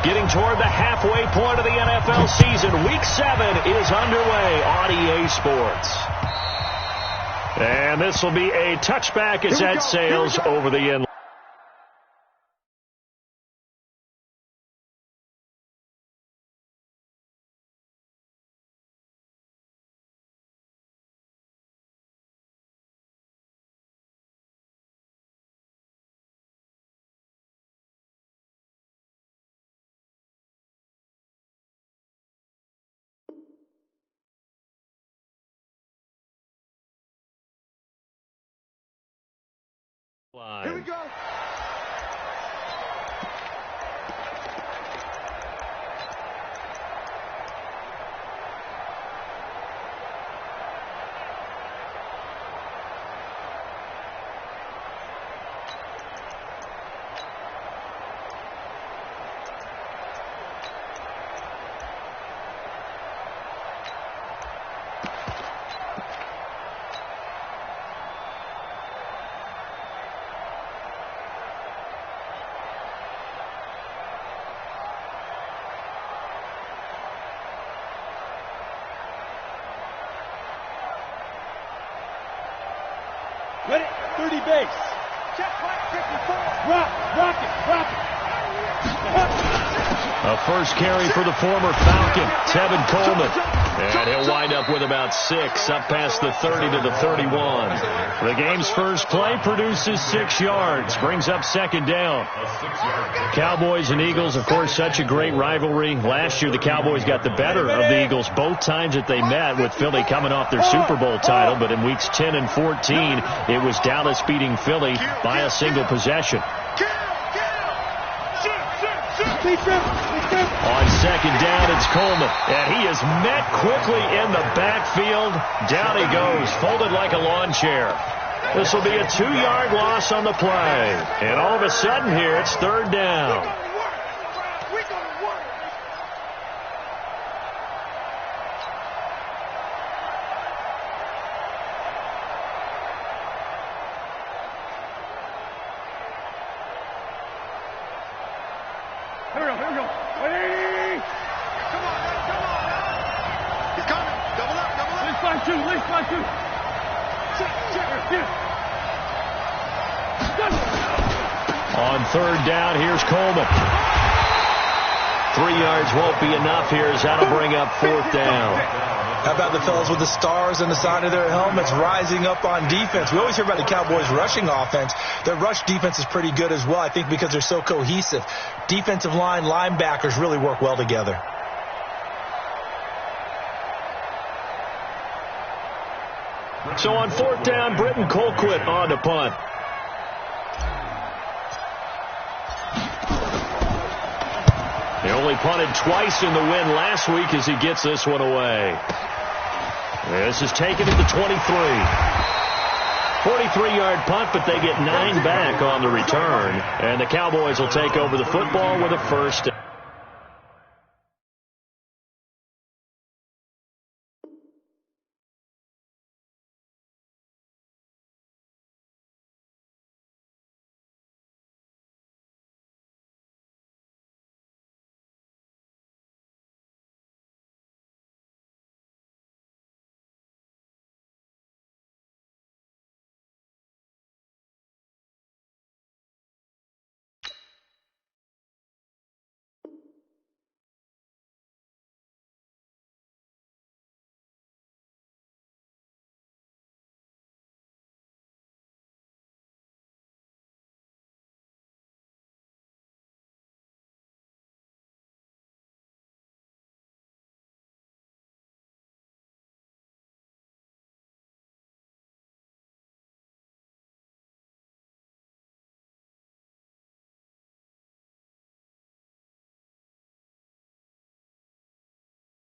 Getting toward the halfway point of the NFL season. Week 7 is underway on EA Sports. And this will be a touchback as that sails over the end. Here we go. Ready? 30 base. Check back, 54. Rock it. A first carry for the former Falcon, Tevin Coleman. And he'll wind up with about 6, up past the 30 to the 31. The game's first play produces 6 yards, brings up second down. Cowboys and Eagles, of course, such a great rivalry. Last year, the Cowboys got the better of the Eagles both times that they met, with Philly coming off their Super Bowl title. But in weeks 10 and 14, it was Dallas beating Philly by a single possession. On second down, it's Coleman, and he is met quickly in the backfield. Down he goes, folded like a lawn chair. This will be a 2-yard loss on the play. And all of a sudden here, it's third down. Here we go. Hey! Come on. He's coming. Double up. Least by two. Check. On third down, here's Coleman. 3 yards won't be enough here, as that'll bring up fourth down. How about the fellas with the stars on the side of their helmets rising up on defense? We always hear about the Cowboys' rushing offense. Their rush defense is pretty good as well, I think, because they're so cohesive. Defensive line, linebackers really work well together. So on fourth down, Britton Colquitt on to punt. He only punted twice in the win last week as he gets this one away. This is taken at the 23. 43-yard punt, but they get 9 back on the return. And the Cowboys will take over the football with a first.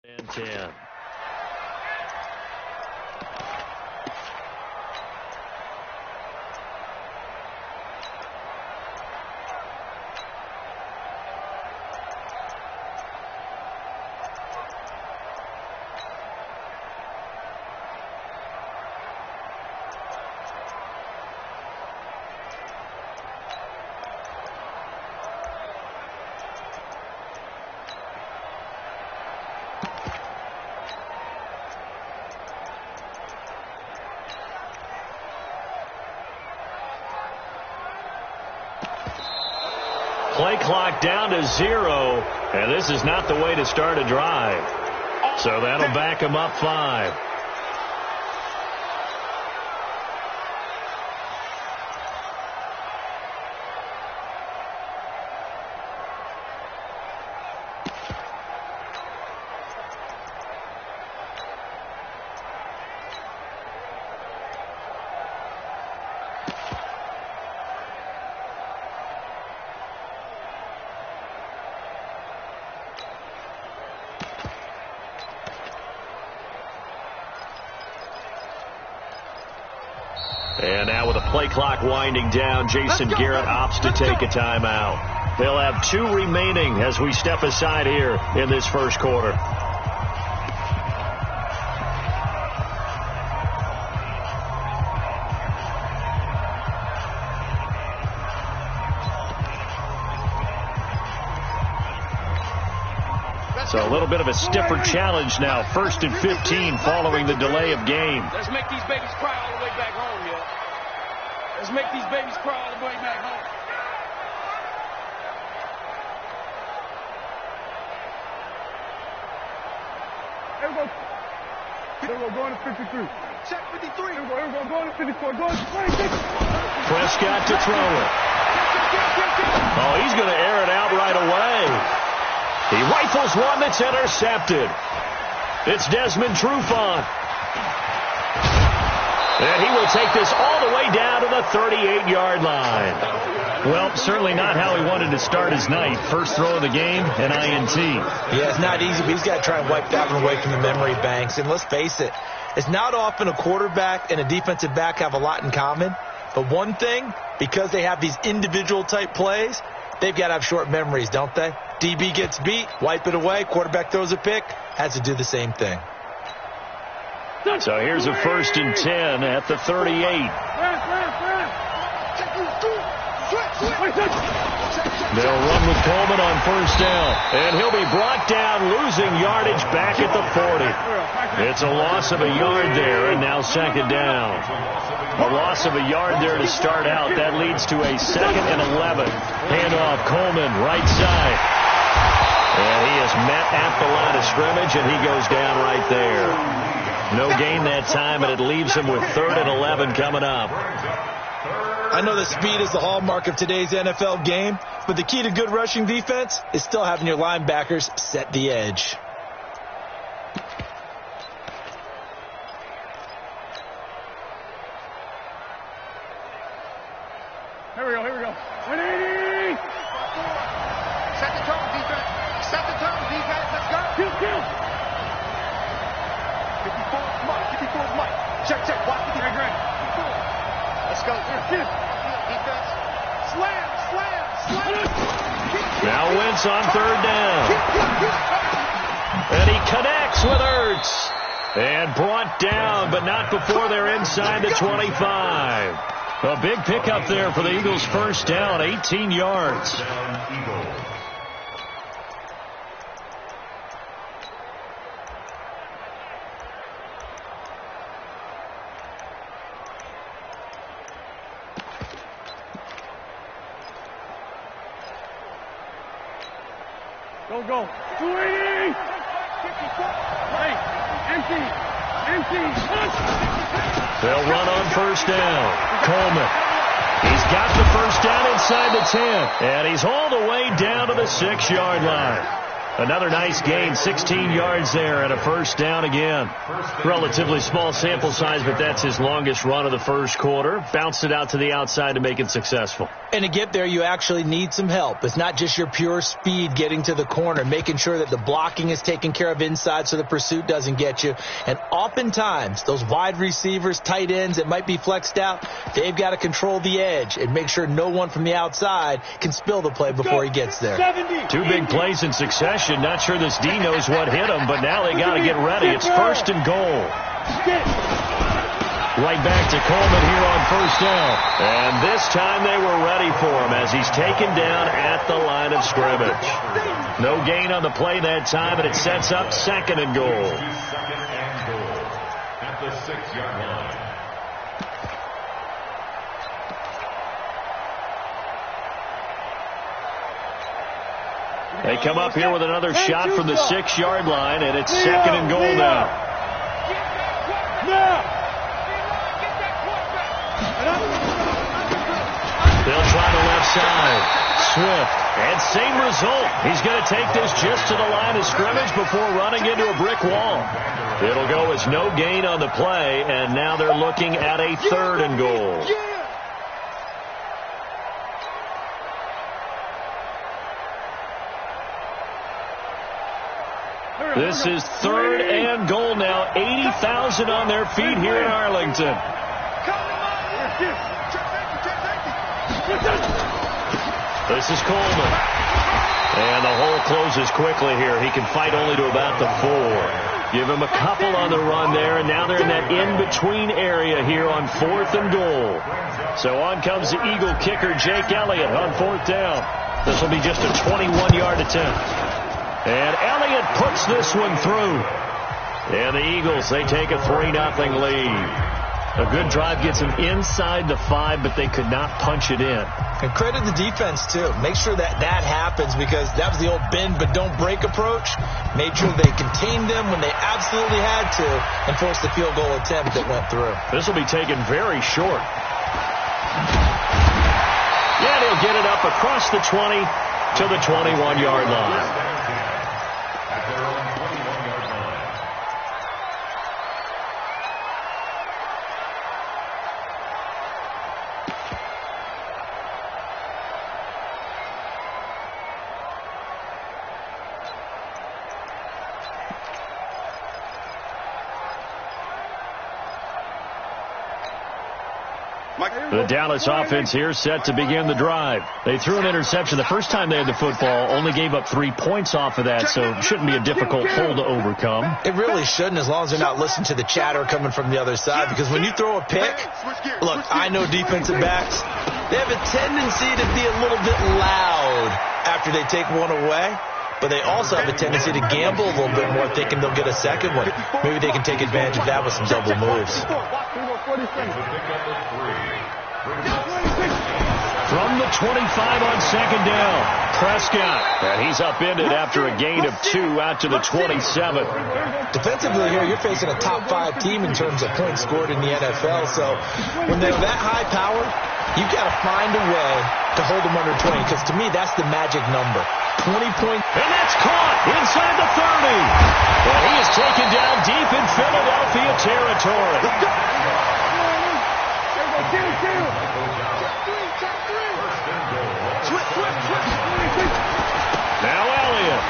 And 10. play clock down to 0, and this is not the way to start a drive. So that'll back him up 5. And now with the play clock winding down, Jason Garrett opts to take a timeout. They'll have 2 remaining as we step aside here in this first quarter. So a little bit of a stiffer challenge now. 1st and 15 following the delay of game. Let's make these babies cry all the way back home, yo. Let's make these babies cry all the way back home. Here we go. Here we go. Going to 53. Check 53. Here we go. Going to 54. Going to 26. Prescott to throw it. Oh, he's going to air it out right away. He rifles one that's intercepted. It's Desmond Trufant. And he will take this all the way down to the 38-yard line. Well, certainly not how he wanted to start his night. First throw of the game, an INT. Yeah, it's not easy, but he's got to try and wipe that one away from the memory banks. And let's face it, it's not often a quarterback and a defensive back have a lot in common. But one thing, because they have these individual type plays, they've got to have short memories, don't they? DB gets beat, wipe it away, quarterback throws a pick, has to do the same thing. So here's a 1st and 10 at the 38. They'll run with Coleman on 1st down, and he'll be brought down, losing yardage back at the 40. It's a loss of a yard there, and now 2nd down. A loss of a yard there to start out. That leads to a 2nd and 11. Handoff, Coleman, right side. And he is met at the line of scrimmage, and he goes down right there. No gain that time, and it leaves him with 3rd and 11 coming up. I know that speed is the hallmark of today's NFL game, but the key to good rushing defense is still having your linebackers set the edge. Here we go. 180! Set the tone, defense. Set the tone, defense. Let's go. Kill. 54's Mike. Check. Watch the defense. Great. Let's go. Defense. Slam. Now Wentz on 3rd down. And he connects with Ertz. And brought down, but not before they're inside the 25. A big pickup there for the Eagles' 1st down, 18 yards. Go. 280! Right. Empty. They'll run on 1st down. Coleman. He's got the 1st down inside the 10. And he's all the way down to the 6-yard line. Another nice gain, 16 yards there and a 1st down again. Relatively small sample size, but that's his longest run of the first quarter. Bounced it out to the outside to make it successful. And to get there, you actually need some help. It's not just your pure speed getting to the corner, making sure that the blocking is taken care of inside so the pursuit doesn't get you. And oftentimes, those wide receivers, tight ends that might be flexed out, they've got to control the edge and make sure no one from the outside can spill the play before he gets there. 2 big plays in succession. Not sure this D knows what hit him, but now they got to get ready. It's 1st and goal. Right back to Coleman here on 1st down. And this time they were ready for him as he's taken down at the line of scrimmage. No gain on the play that time, and it sets up 2nd and goal. At the 6-yard line. They come up here with another shot from the 6-yard line, and it's 2nd and goal now. They'll try the left side. Swift. And same result. He's going to take this just to the line of scrimmage before running into a brick wall. It'll go as no gain on the play, and now they're looking at a 3rd and goal. This is 3rd and goal now. 80,000 on their feet here in Arlington. This is Coleman. And the hole closes quickly here. He can fight only to about the 4. Give him a couple on the run there, and now they're in that in-between area here on 4th and goal. So on comes the Eagle kicker, Jake Elliott, on 4th down. This will be just a 21-yard attempt. And Elliott puts this one through. And the Eagles, they take a 3-0 lead. A good drive gets them inside the 5, but they could not punch it in. And credit the defense, too. Make sure that happens, because that was the old bend but don't break approach. Made sure they contained them when they absolutely had to and forced the field goal attempt that went through. This will be taken very short. Yeah, they'll get it up across the 20 to the 21-yard line. The Dallas offense here set to begin the drive. They threw an interception the first time they had the football, only gave up 3 points off of that, so it shouldn't be a difficult hole to overcome. It really shouldn't, as long as they're not listening to the chatter coming from the other side, because when you throw a pick, look, I know defensive backs, they have a tendency to be a little bit loud after they take one away, but they also have a tendency to gamble a little bit more, thinking they'll get a second one. Maybe they can take advantage of that with some double moves. From the 25 on 2nd down, Prescott. And he's upended after a gain of 2 out to the 27. Defensively here, you're facing a top 5 team in terms of points scored in the NFL. So when they're that high powered, you've got to find a way to hold them under 20, because to me, that's the magic number. 20 points. And that's caught inside the 30. And he is taken down deep in Philadelphia territory. Now Elliott.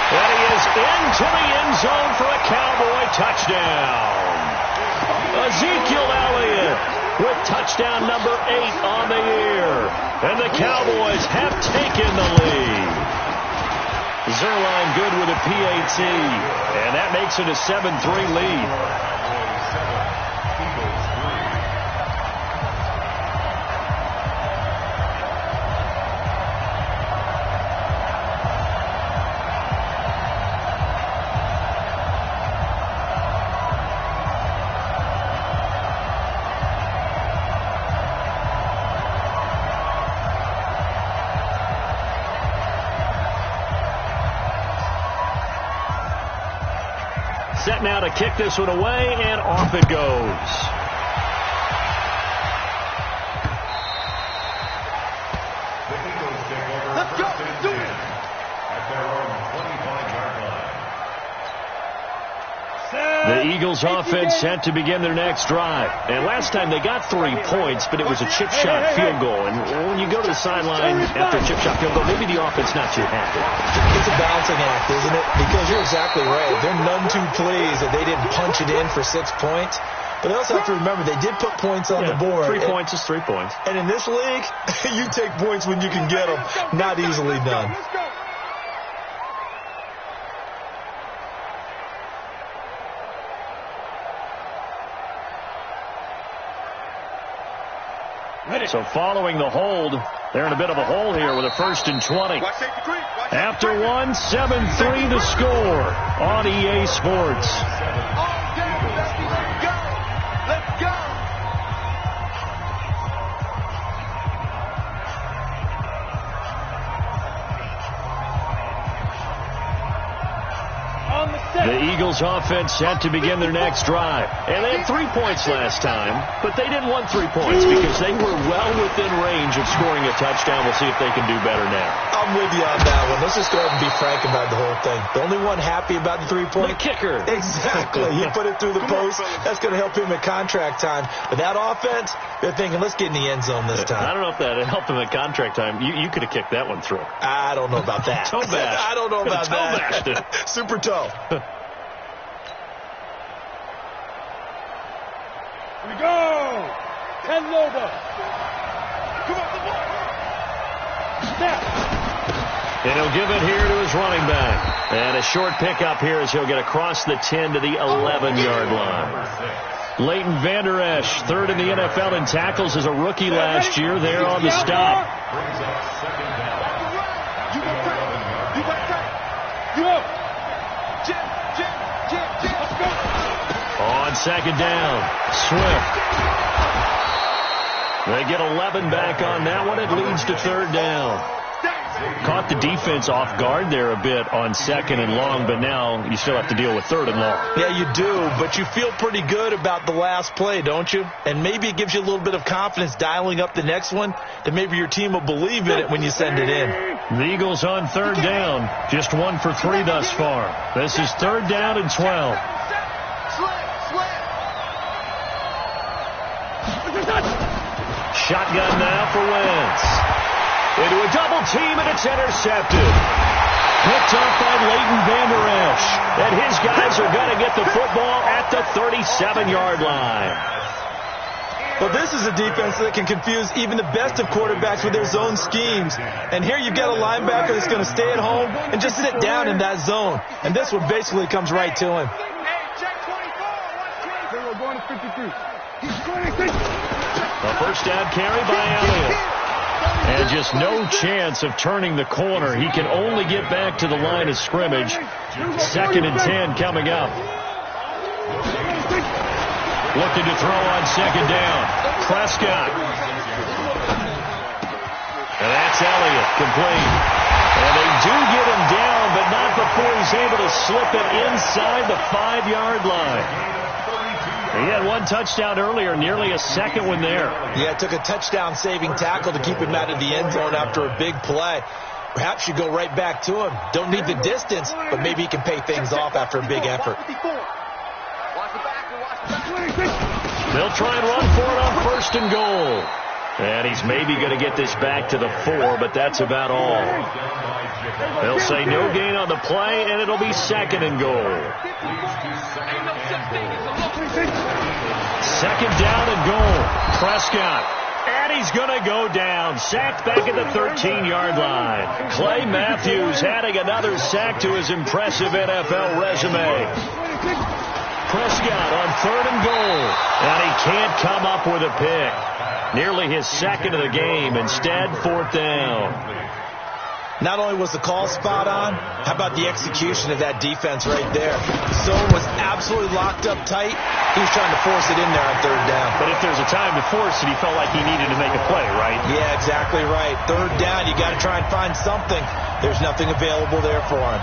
And he is into the end zone for a Cowboy touchdown. Ezekiel Elliott with touchdown number 8 on the year. And the Cowboys have taken the lead. Zerline good with a PAT. And that makes it a 7-3 lead. Set now to kick this one away, and off it goes. Let's go. Do it. At their own 25-yard line. The Eagles offense set to begin their next drive. And last time they got 3 points, but it was a chip shot field goal. And when you go to the sideline after a chip shot field goal, maybe the offense not too happy. It's a balancing act, isn't it? Because you're exactly right. They're none too pleased that they didn't punch it in for 6 points. But they also have to remember they did put points on the board. 3 points is 3 points. And in this league, you take points when you can get them. Not easily done. So following the hold, they're in a bit of a hole here with a 1st and 20. After 1, 7-3 the score on EA Sports. Let's go. Eagles offense set to begin their next drive. And they had 3 points last time, but they didn't want 3 points because they were well within range of scoring a touchdown. We'll see if they can do better now. I'm with you on that one. Let's just go ahead and be frank about the whole thing. The only one happy about the 3-point? The kicker. Exactly. He put it through the post. That's going to help him at contract time. But that offense, they're thinking, let's get in the end zone this time. I don't know if that helped him at contract time. You could have kicked that one through. I don't know about that. Toe bash. I don't know about toe that. Bashed it. Super toe. Here we go. Ten over. Come on, the ball. Snap. And he'll give it here to his running back. And a short pickup here as he'll get across the 10 to the 11-yard line. Leighton Vander Esch, third in the NFL in tackles as a rookie last year, there on the stop. On second down, Swift. They get 11 back on that one. It leads to third down. Caught the defense off guard there a bit on second and long, but now you still have to deal with third and long. Yeah, you do, but you feel pretty good about the last play, don't you? And maybe it gives you a little bit of confidence dialing up the next one, that maybe your team will believe in it when you send it in. The Eagles on third down, just 1 for 3 thus far. This is third down and 12. Shotgun now for Wentz. Into a double team, and it's intercepted. Picked up by Leighton Vander Esch. And his guys are going to get the football at the 37-yard line. Well, this is a defense that can confuse even the best of quarterbacks with their zone schemes. And here you've got a linebacker that's going to stay at home and just sit down in that zone. And this one basically comes right to him. We're going to 53. He's 26. A first down carry by Elliott. And just no chance of turning the corner. He can only get back to the line of scrimmage. 2nd and 10 coming up. Looking to throw on second down. Prescott. And that's Elliott, complete. And they do get him down, but not before he's able to slip it inside the 5-yard line. He had one touchdown earlier, nearly a second one there. Yeah, it took a touchdown-saving tackle to keep him out of the end zone after a big play. Perhaps you go right back to him. Don't need the distance, but maybe he can pay things off after a big effort. They'll try and run for it on first and goal. And he's maybe going to get this back to the 4, but that's about all. They'll say no gain on the play, and it'll be 2nd and goal. 2nd down and goal. Prescott. And he's going to go down. Sacked back at the 13-yard line. Clay Matthews adding another sack to his impressive NFL resume. Prescott on 3rd and goal. And he can't come up with a pick. Nearly his 2nd of the game. Instead, 4th down. Not only was the call spot on, how about the execution of that defense right there? Zone was absolutely locked up tight. He was trying to force it in there on 3rd down. But if there's a time to force it, he felt like he needed to make a play, right? Yeah, exactly right. 3rd down, you got to try and find something. There's nothing available there for him.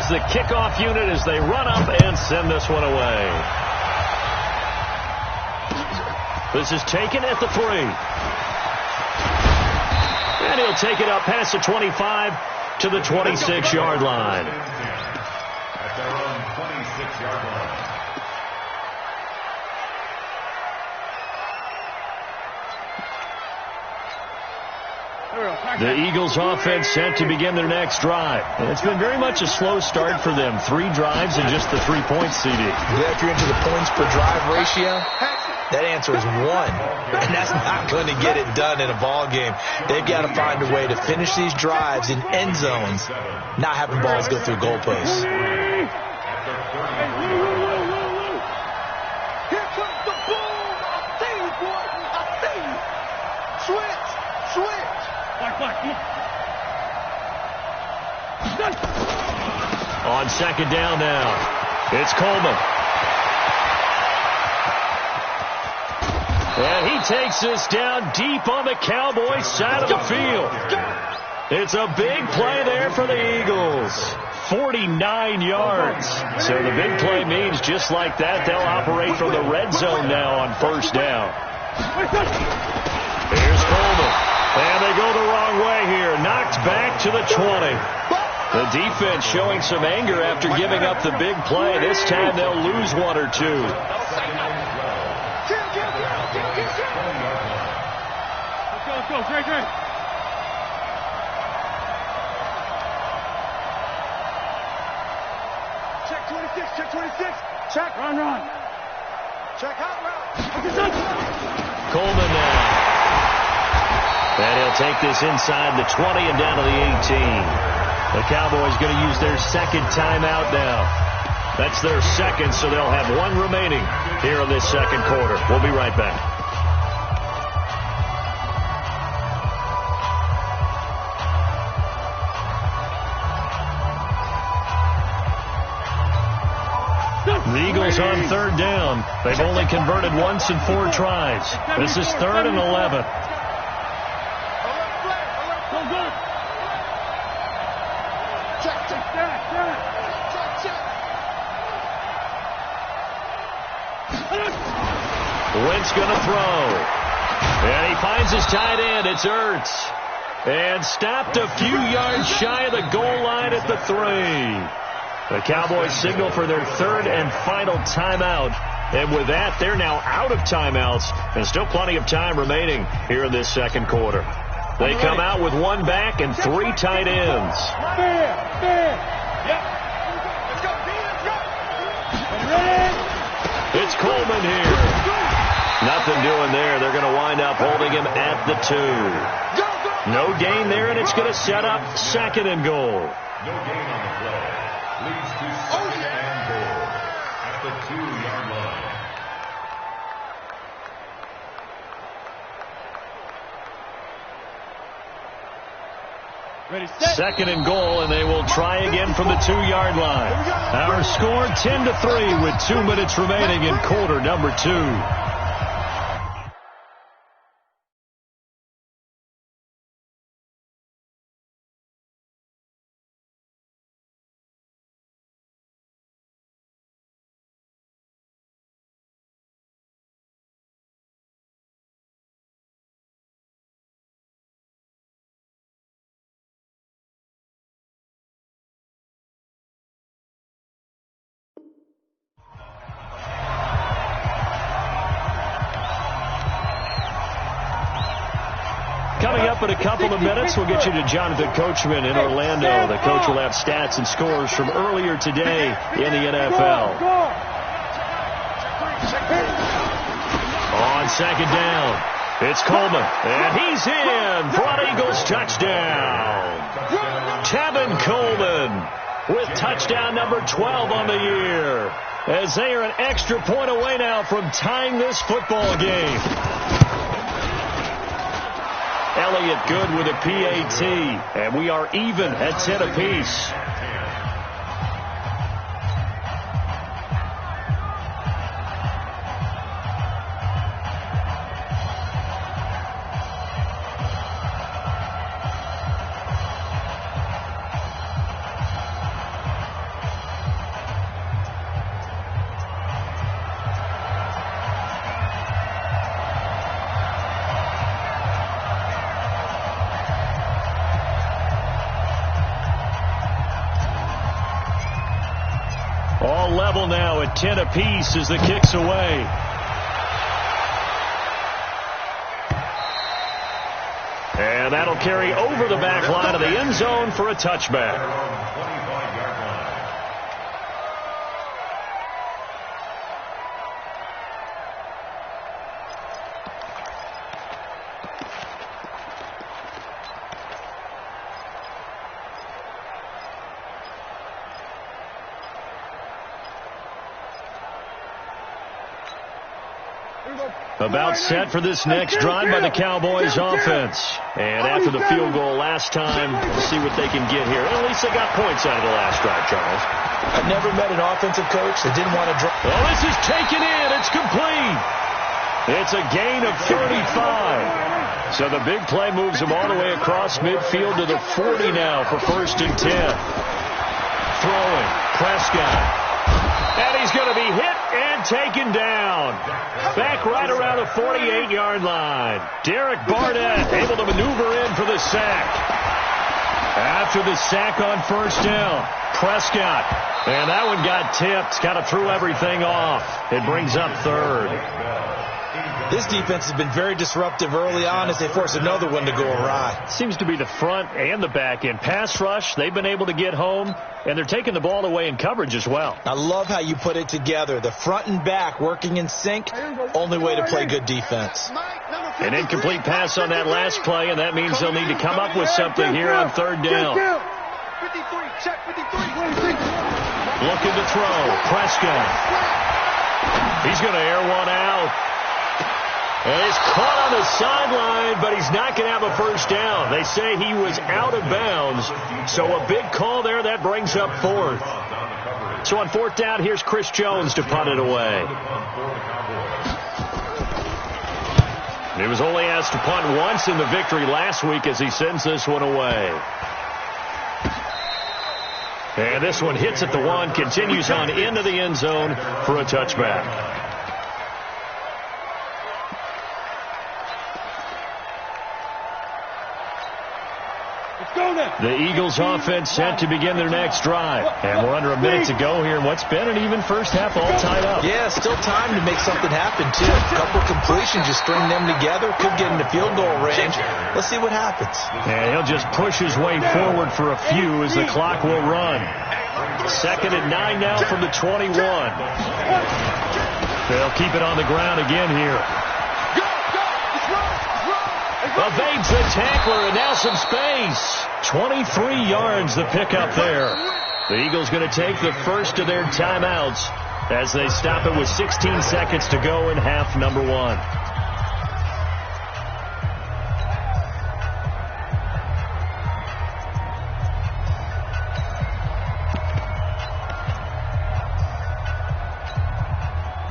The kickoff unit as they run up and send this one away. This is taken at the 3. And he'll take it up past the 25 to the 26-yard line. At their own 26-yard line. The Eagles offense set to begin their next drive. And it's been very much a slow start for them. 3 drives and just the 3 points, CD. Yeah, if you're into the points per drive ratio, that answer is 1. And that's not going to get it done in a ball game. They've got to find a way to finish these drives in end zones, not having balls go through goalposts. Here comes the ball. I see you, boy. I see you. Switch. On second down now, it's Coleman. And he takes this down deep on the Cowboys side of the field. It's a big play there for the Eagles. 49 yards. So the big play means just like that, they'll operate from the red zone now on first down. Here's Coleman. And they go the wrong way here. Knocked back to the 20. The defense showing some anger after giving up the big play. This time they'll lose one or two. Let's go, Drake. Check 26. Check. Run. Check out, run. Coleman now. And he'll take this inside the 20 and down to the 18. The Cowboys going to use their second timeout now. That's their second, so they'll have one remaining here in this second quarter. We'll be right back. The Eagles on third down. They've only converted once in 4 tries. This is 3rd and 11. Wentz going to throw. And he finds his tight end. It's Ertz. And stopped a few yards shy of the goal line at the 3. The Cowboys signal for their 3rd and final timeout. And with that, they're now out of timeouts. And still plenty of time remaining here in this second quarter. They come out with 1 back and 3 tight ends. It's Coleman here. Nothing doing there. They're going to wind up holding him at the 2. No gain there, and it's going to set up 2nd and goal. No gain on the play. Leads to 2nd and goal at the 2-yard line. Ready, set. 2nd and goal, and they will try again from the 2-yard line. Our score 10-3 with 2 minutes remaining in quarter number 2. Coming up in a couple of minutes, we'll get you to Jonathan Coachman in Orlando. The coach will have stats and scores from earlier today in the NFL. On second down, it's Coleman, and he's in for an Eagles touchdown. Tevin Coleman with touchdown number 12 on the year, as they are an extra point away now from tying this football game. Elliott good with a PAT, and we are even at 10 apiece. All level now at 10 apiece as the kick's away. And that'll carry over the back line of the end zone for a touchback. About set for this next drive by the Cowboys offense. And after the field goal last time, we'll see what they can get here. At least they got points out of the last drive, Charles. I've never met an offensive coach that didn't want to drop. Oh, this is taken in. It's complete. It's a gain of 35. So the big play moves him all the way across midfield to the 40 now for 1st and 10. Throwing. Prescott. And he's going to be hit and taken down. Back right around the 48-yard line. Derek Barnett able to maneuver in for the sack. After the sack on 1st down, Prescott. And that one got tipped. Kind of threw everything off. It brings up 3rd. This defense has been very disruptive early on as they force another one to go awry. Seems to be the front and the back end. Pass rush, they've been able to get home, and they're taking the ball away in coverage as well. I love how you put it together. The front and back working in sync, only way to play good defense. An incomplete pass on that last play, and that means they'll need to come up with something here on 3rd down. 53, check 53. Looking to throw. Prescott. He's going to air one out. And he's caught on the sideline, but he's not going to have a 1st down. They say he was out of bounds. So a big call there. That brings up 4th. So on 4th down, here's Chris Jones to punt it away. He was only asked to punt once in the victory last week as he sends this one away. And this one hits at the 1, continues on into the end zone for a touchback. The Eagles offense set to begin their next drive. And we're under a minute to go here in what's been an even first half all tied up. Yeah, still time to make something happen, too. A couple of completions, just string them together. Could get into field goal range. Let's see what happens. And he'll just push his way forward for a few as the clock will run. 2nd and 9 now from the 21. They'll keep it on the ground again here. Evades the tackler, and now some space. 23 yards the pickup there. The Eagles going to take the first of their timeouts as they stop it with 16 seconds to go in half number 1.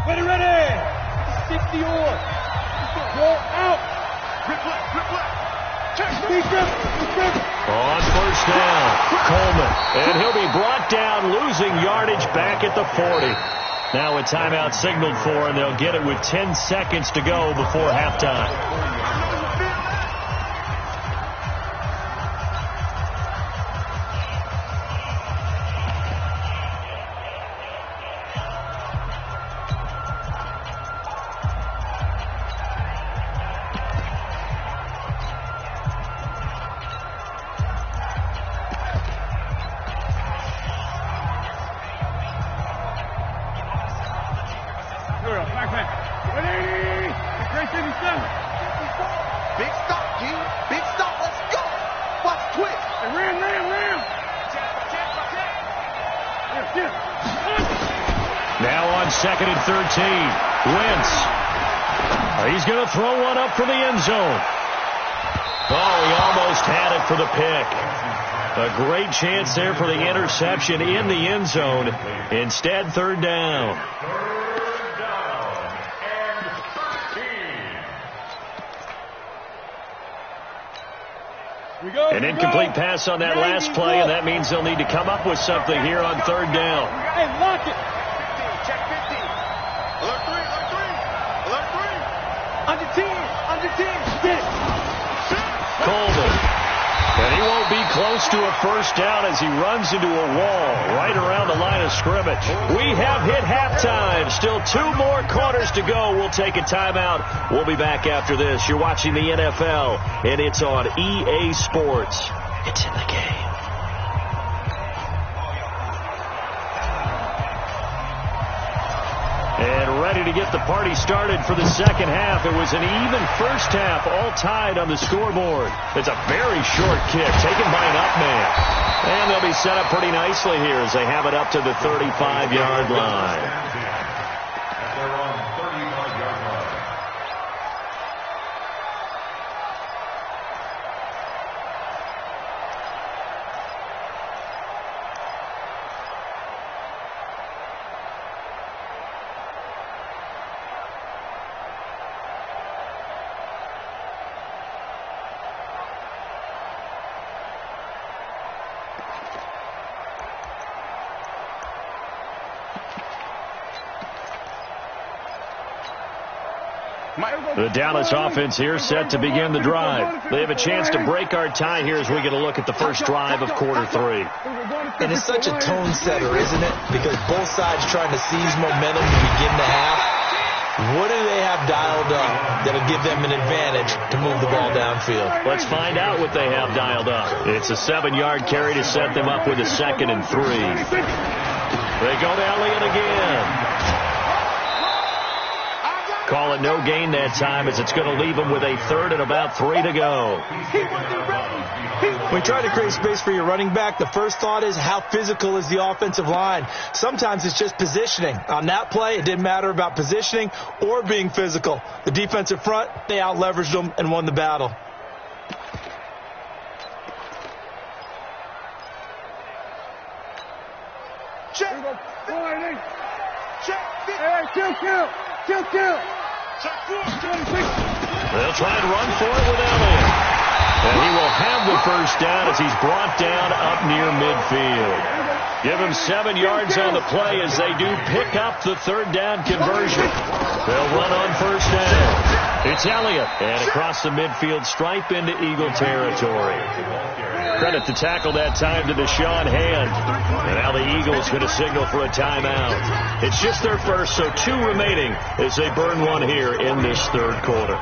Ready. 60 on. Roll out. On 1st down, Coleman. And he'll be brought down, losing yardage back at the 40. Now a timeout signaled for, and they'll get it with 10 seconds to go before halftime. Now on 2nd and 13. Wentz. He's going to throw one up for the end zone. Oh, he almost had it for the pick. A great chance there for the interception in the end zone. Instead, 3rd down. An incomplete pass on that last play, and that means they'll need to come up with something here on 3rd down. Hey, lock it. Check 50. Alert 3. Alert 3. Under 10. Get it. Coleman. And he won't be close to a 1st down as he runs into a wall right around the line of scrimmage. We have hit halftime. Still 2 more quarters to go. We'll take a timeout. We'll be back after this. You're watching the NFL, and it's on EA Sports. It's in the game. And ready to get the party started for the second half. It was an even first half, all tied on the scoreboard. It's a very short kick taken by an up man. And they'll be set up pretty nicely here as they have it up to the 35-yard line. The Dallas offense here set to begin the drive. They have a chance to break our tie here as we get a look at the first drive of quarter 3. And it's such a tone setter, isn't it? Because both sides trying to seize momentum to begin the half. What do they have dialed up that'll give them an advantage to move the ball downfield? Let's find out what they have dialed up. It's a 7-yard carry to set them up with a 2nd and 3. They go to Elliott again. Call it no gain that time as it's going to leave them with a 3rd and about 3 to go. When you try to create space for your running back, the first thought is how physical is the offensive line. Sometimes it's just positioning. On that play, it didn't matter about positioning or being physical. The defensive front, they out-leveraged them and won the battle. Check. Hey, kill. They'll try and run for it with Elliott. And he will have the first down as he's brought down up near midfield. Give him 7 yards on the play as they do pick up the 3rd down conversion. They'll run on first down. It's Elliott. And across the midfield stripe into Eagle territory. Credit the tackle that time to Deshaun Hand. And now the Eagles going to signal for a timeout. It's just their first, so 2 remaining as they burn one here in this 3rd quarter.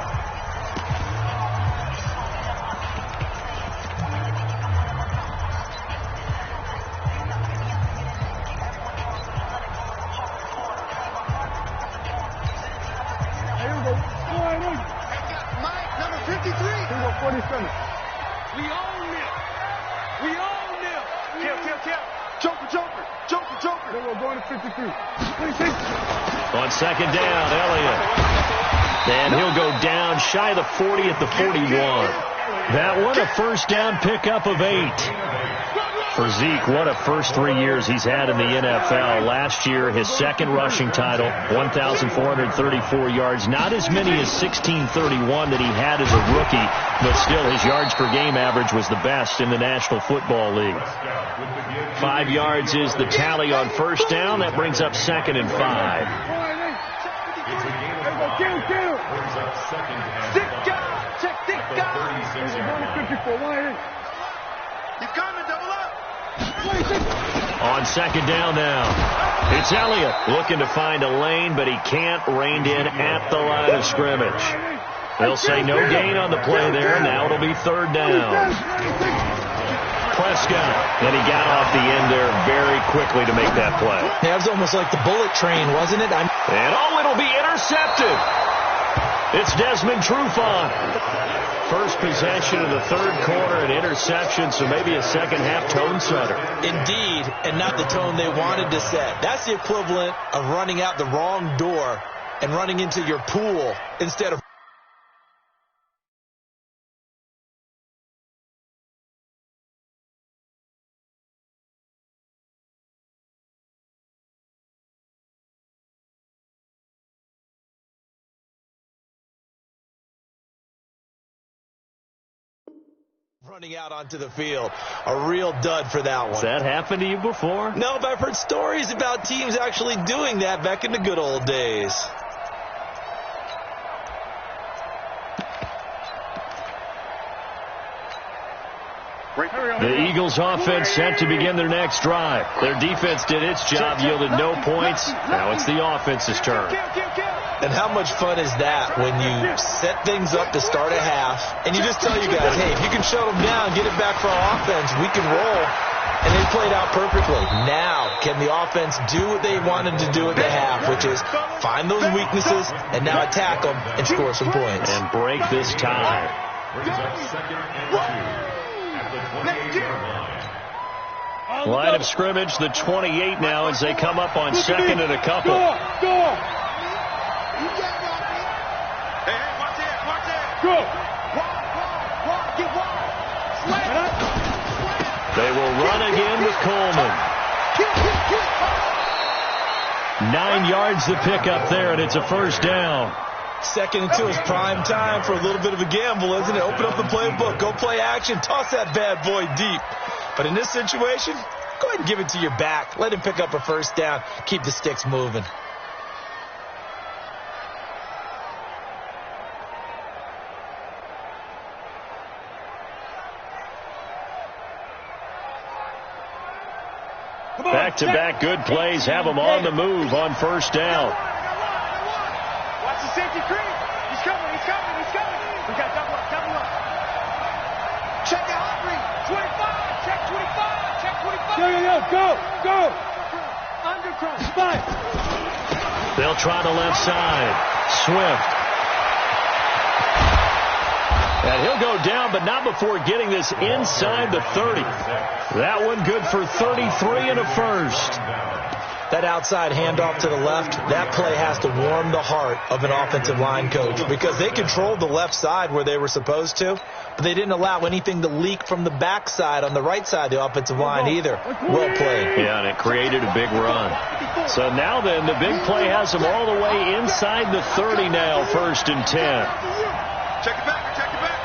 On 2nd down, Elliott. And he'll go down shy of the 40 at the 41. That one a first down pickup of 8. For Zeke, what a first 3 years he's had in the NFL. Last year, his 2nd rushing title, 1,434 yards. Not as many as 1,631 that he had as a rookie, but still his yards per game average was the best in the National Football League. 5 yards is the tally on first down. That brings up 2nd and 5. On 2nd down now, it's Elliott looking to find a lane, but he can't. Reined in at the line of scrimmage. They'll say no gain on the play there. Now it'll be 3rd down. Prescott, and he got off the end there very quickly to make that play. Yeah, it was almost like the bullet train, wasn't it? And it'll be intercepted. It's Desmond Trufant. First possession of the 3rd quarter, an interception, so maybe a second-half tone setter. Indeed, and not the tone they wanted to set. That's the equivalent of running out the wrong door and running into your pool instead of... running out onto the field. A real dud for that one. Has that happened to you before? No, but I've heard stories about teams actually doing that back in the good old days. The Eagles offense set to begin their next drive. Their defense did its job, yielded no points. Now it's the offense's turn. And how much fun is that when you set things up to start a half and you just tell you guys, hey, if you can shut them down, get it back for our offense, we can roll. And they played out perfectly. Now, can the offense do what they wanted to do at the half, which is find those weaknesses and now attack them and score some points. And break this tie. Line of scrimmage, the 28 now as they come up on 2nd and a couple. They will run again with Coleman. 9 yards to pick up there, and it's a first down. 2nd and 2 is prime time for a little bit of a gamble, isn't it? Open up the playbook, go play action, toss that bad boy deep. But in this situation, go ahead and give it to your back. Let him pick up a first down. Keep the sticks moving. Back-to-back good plays have them on the move on first down. Watch the safety creep. He's coming. We got double up. Check the hot read. 25. Check 25. Check 25. Go. Undercross. Spike. They'll try the left side. Swift. And he'll go down, but not before getting this inside the 30. That one good for 33 and a first. That outside handoff to the left, that play has to warm the heart of an offensive line coach because they controlled the left side where they were supposed to, but they didn't allow anything to leak from the backside on the right side of the offensive line either. Well played. Yeah, and it created a big run. So now then, the big play has them all the way inside the 30 now, 1st and 10. Check it back. Check 49.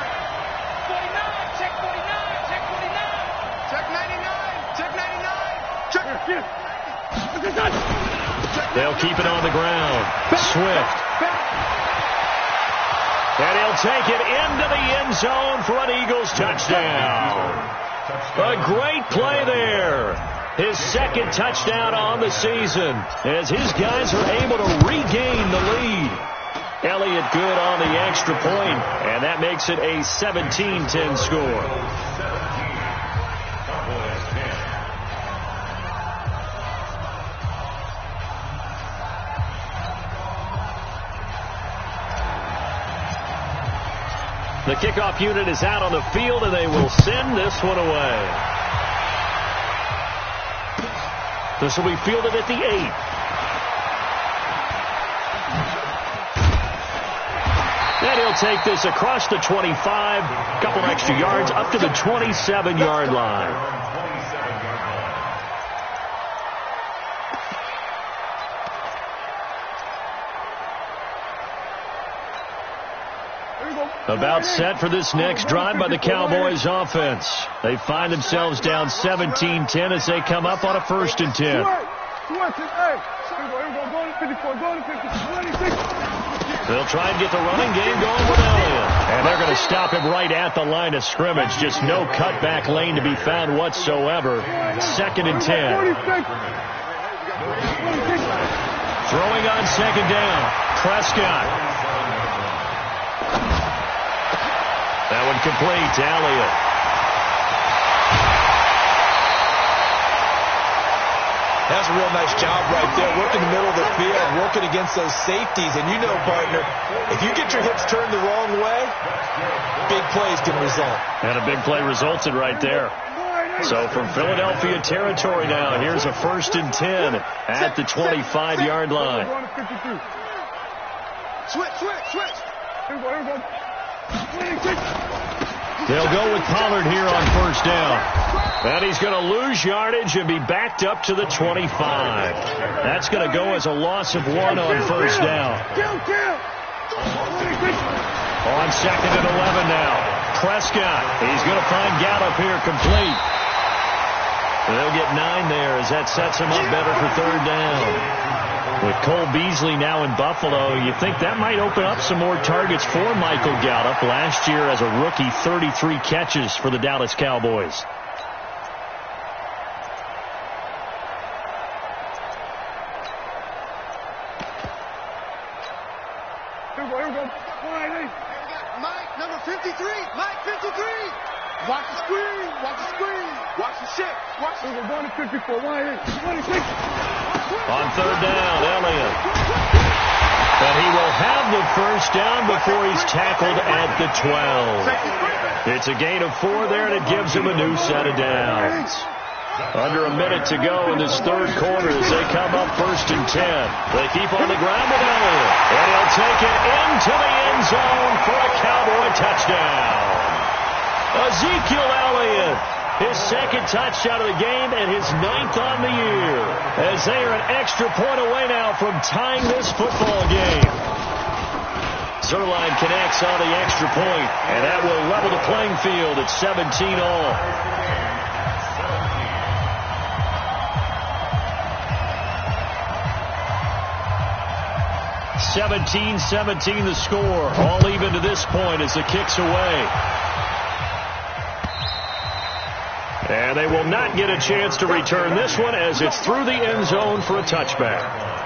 They'll keep it on the ground. Swift. And he'll take it into the end zone for an Eagles touchdown. A great play there. His second touchdown on the season as his guys are able to regain the lead. Elliott good on the extra point, and that makes it a 17-10 score. The kickoff unit is out on the field, and they will send this one away. This will be fielded at the 8. And he'll take this across the 25, a couple extra yards, up to the 27-yard line. About set for this next drive by the Cowboys offense. They find themselves down 17-10 as they come up on a 1st and 10. They'll try and get the running game going with Elliott. And they're going to stop him right at the line of scrimmage. Just no cutback lane to be found whatsoever. 2nd and 10. Throwing on 2nd down. Prescott. That one complete to Elliott. That's a real nice job right there, working the middle of the field, working against those safeties. And you know, partner, if you get your hips turned the wrong way, big plays can result. And a big play resulted right there. So from Philadelphia territory now, here's a 1st and 10 at the 25-yard line. Switch. They'll go with Pollard here on 1st down. And he's going to lose yardage and be backed up to the 25. That's going to go as a loss of 1 on 1st down. On 2nd and 11 now. Prescott. He's going to find Gallup here complete. They'll get 9 there as that sets him up better for 3rd down. With Cole Beasley now in Buffalo, you think that might open up some more targets for Michael Gallup. Last year as a rookie, 33 catches for the Dallas Cowboys. Here we go. Mike, number 53. Mike, 53. Watch the screen. Watch the shit. We're going to 54. 26. On 3rd down, Elliott. And he will have the 1st down before he's tackled at the 12. It's a gain of 4 there, and it gives him a new set of downs. Under a minute to go in this 3rd quarter as they come up 1st and 10. They keep on the ground with Elliott. And he'll take it into the end zone for a Cowboy touchdown. Ezekiel Elliott, his 2nd touchdown of the game and his 9th on the year. As they are an extra point away now from tying this football game. Zerline connects on the extra point, and that will level the playing field at 17 all. (17-17) the score. All even to this point as the kick's away. And they will not get a chance to return this one as it's through the end zone for a touchback.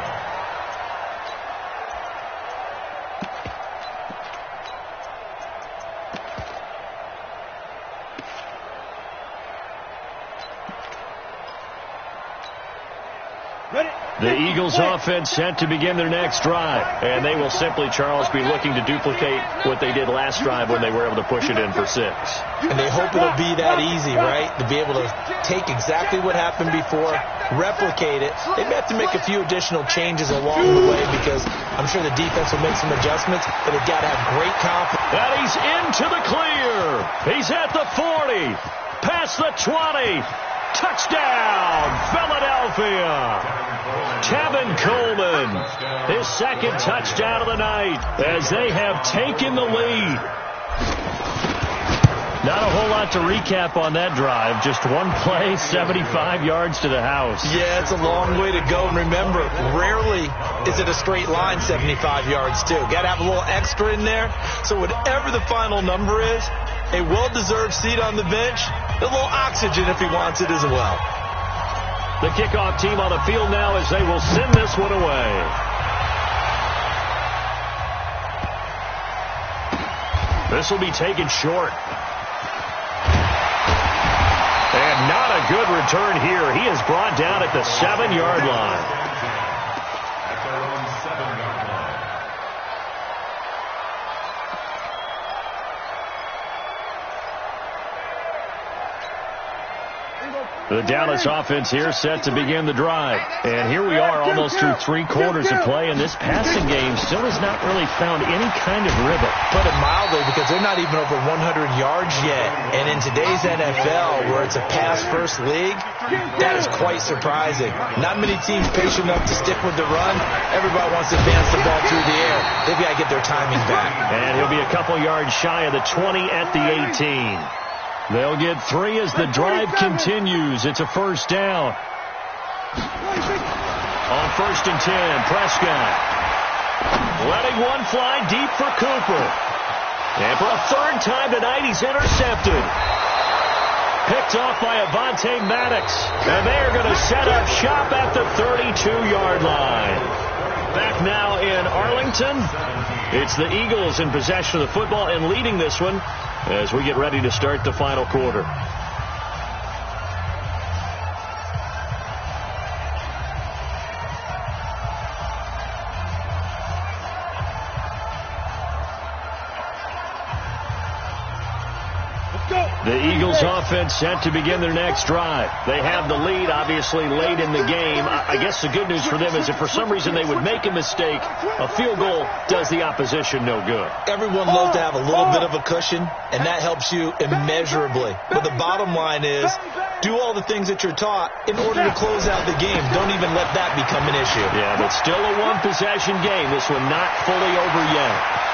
The Eagles offense set to begin their next drive. And they will simply, Charles, be looking to duplicate what they did last drive when they were able to push it in for 6. And they hope it'll be that easy, right? To be able to take exactly what happened before, replicate it. They may have to make a few additional changes along the way because I'm sure the defense will make some adjustments, but they've got to have great confidence. And he's into the clear. He's at the 40. Past the 20. Touchdown, Philadelphia. Tevin Coleman, his second touchdown of the night as they have taken the lead. Not a whole lot to recap on that drive. Just one play, 75 yards to the house. Yeah, it's a long way to go. And remember, rarely is it a straight line 75 yards, too. Got to have a little extra in there. So whatever the final number is, a well-deserved seat on the bench, a little oxygen if he wants it as well. The kickoff team on the field now as they will send this one away. This will be taken short. And not a good return here. He is brought down at the 7-yard line. The Dallas offense here set to begin the drive. And here we are almost through 3 quarters of play, and this passing game still has not really found any kind of rhythm. Put it mildly, because they're not even over 100 yards yet. And in today's NFL, where it's a pass-first league, that is quite surprising. Not many teams patient enough to stick with the run. Everybody wants to advance the ball through the air. They've got to get their timing back. And he'll be a couple yards shy of the 20 at the 18. They'll get 3 as the drive continues. It's a first down. On 1st and 10, Prescott letting one fly deep for Cooper. And for a 3rd time tonight, he's intercepted. Picked off by Avonte Maddox. And they are going to set up shop at the 32-yard line. Back now in Arlington. It's the Eagles in possession of the football and leading this one as we get ready to start the final quarter. The Eagles offense set to begin their next drive. They have the lead, obviously, late in the game. I guess the good news for them is if for some reason they would make a mistake, a field goal does the opposition no good. Everyone loves to have a little bit of a cushion, and that helps you immeasurably. But the bottom line is, do all the things that you're taught in order to close out the game. Don't even let that become an issue. Yeah, but still a one-possession game. This one not fully over yet.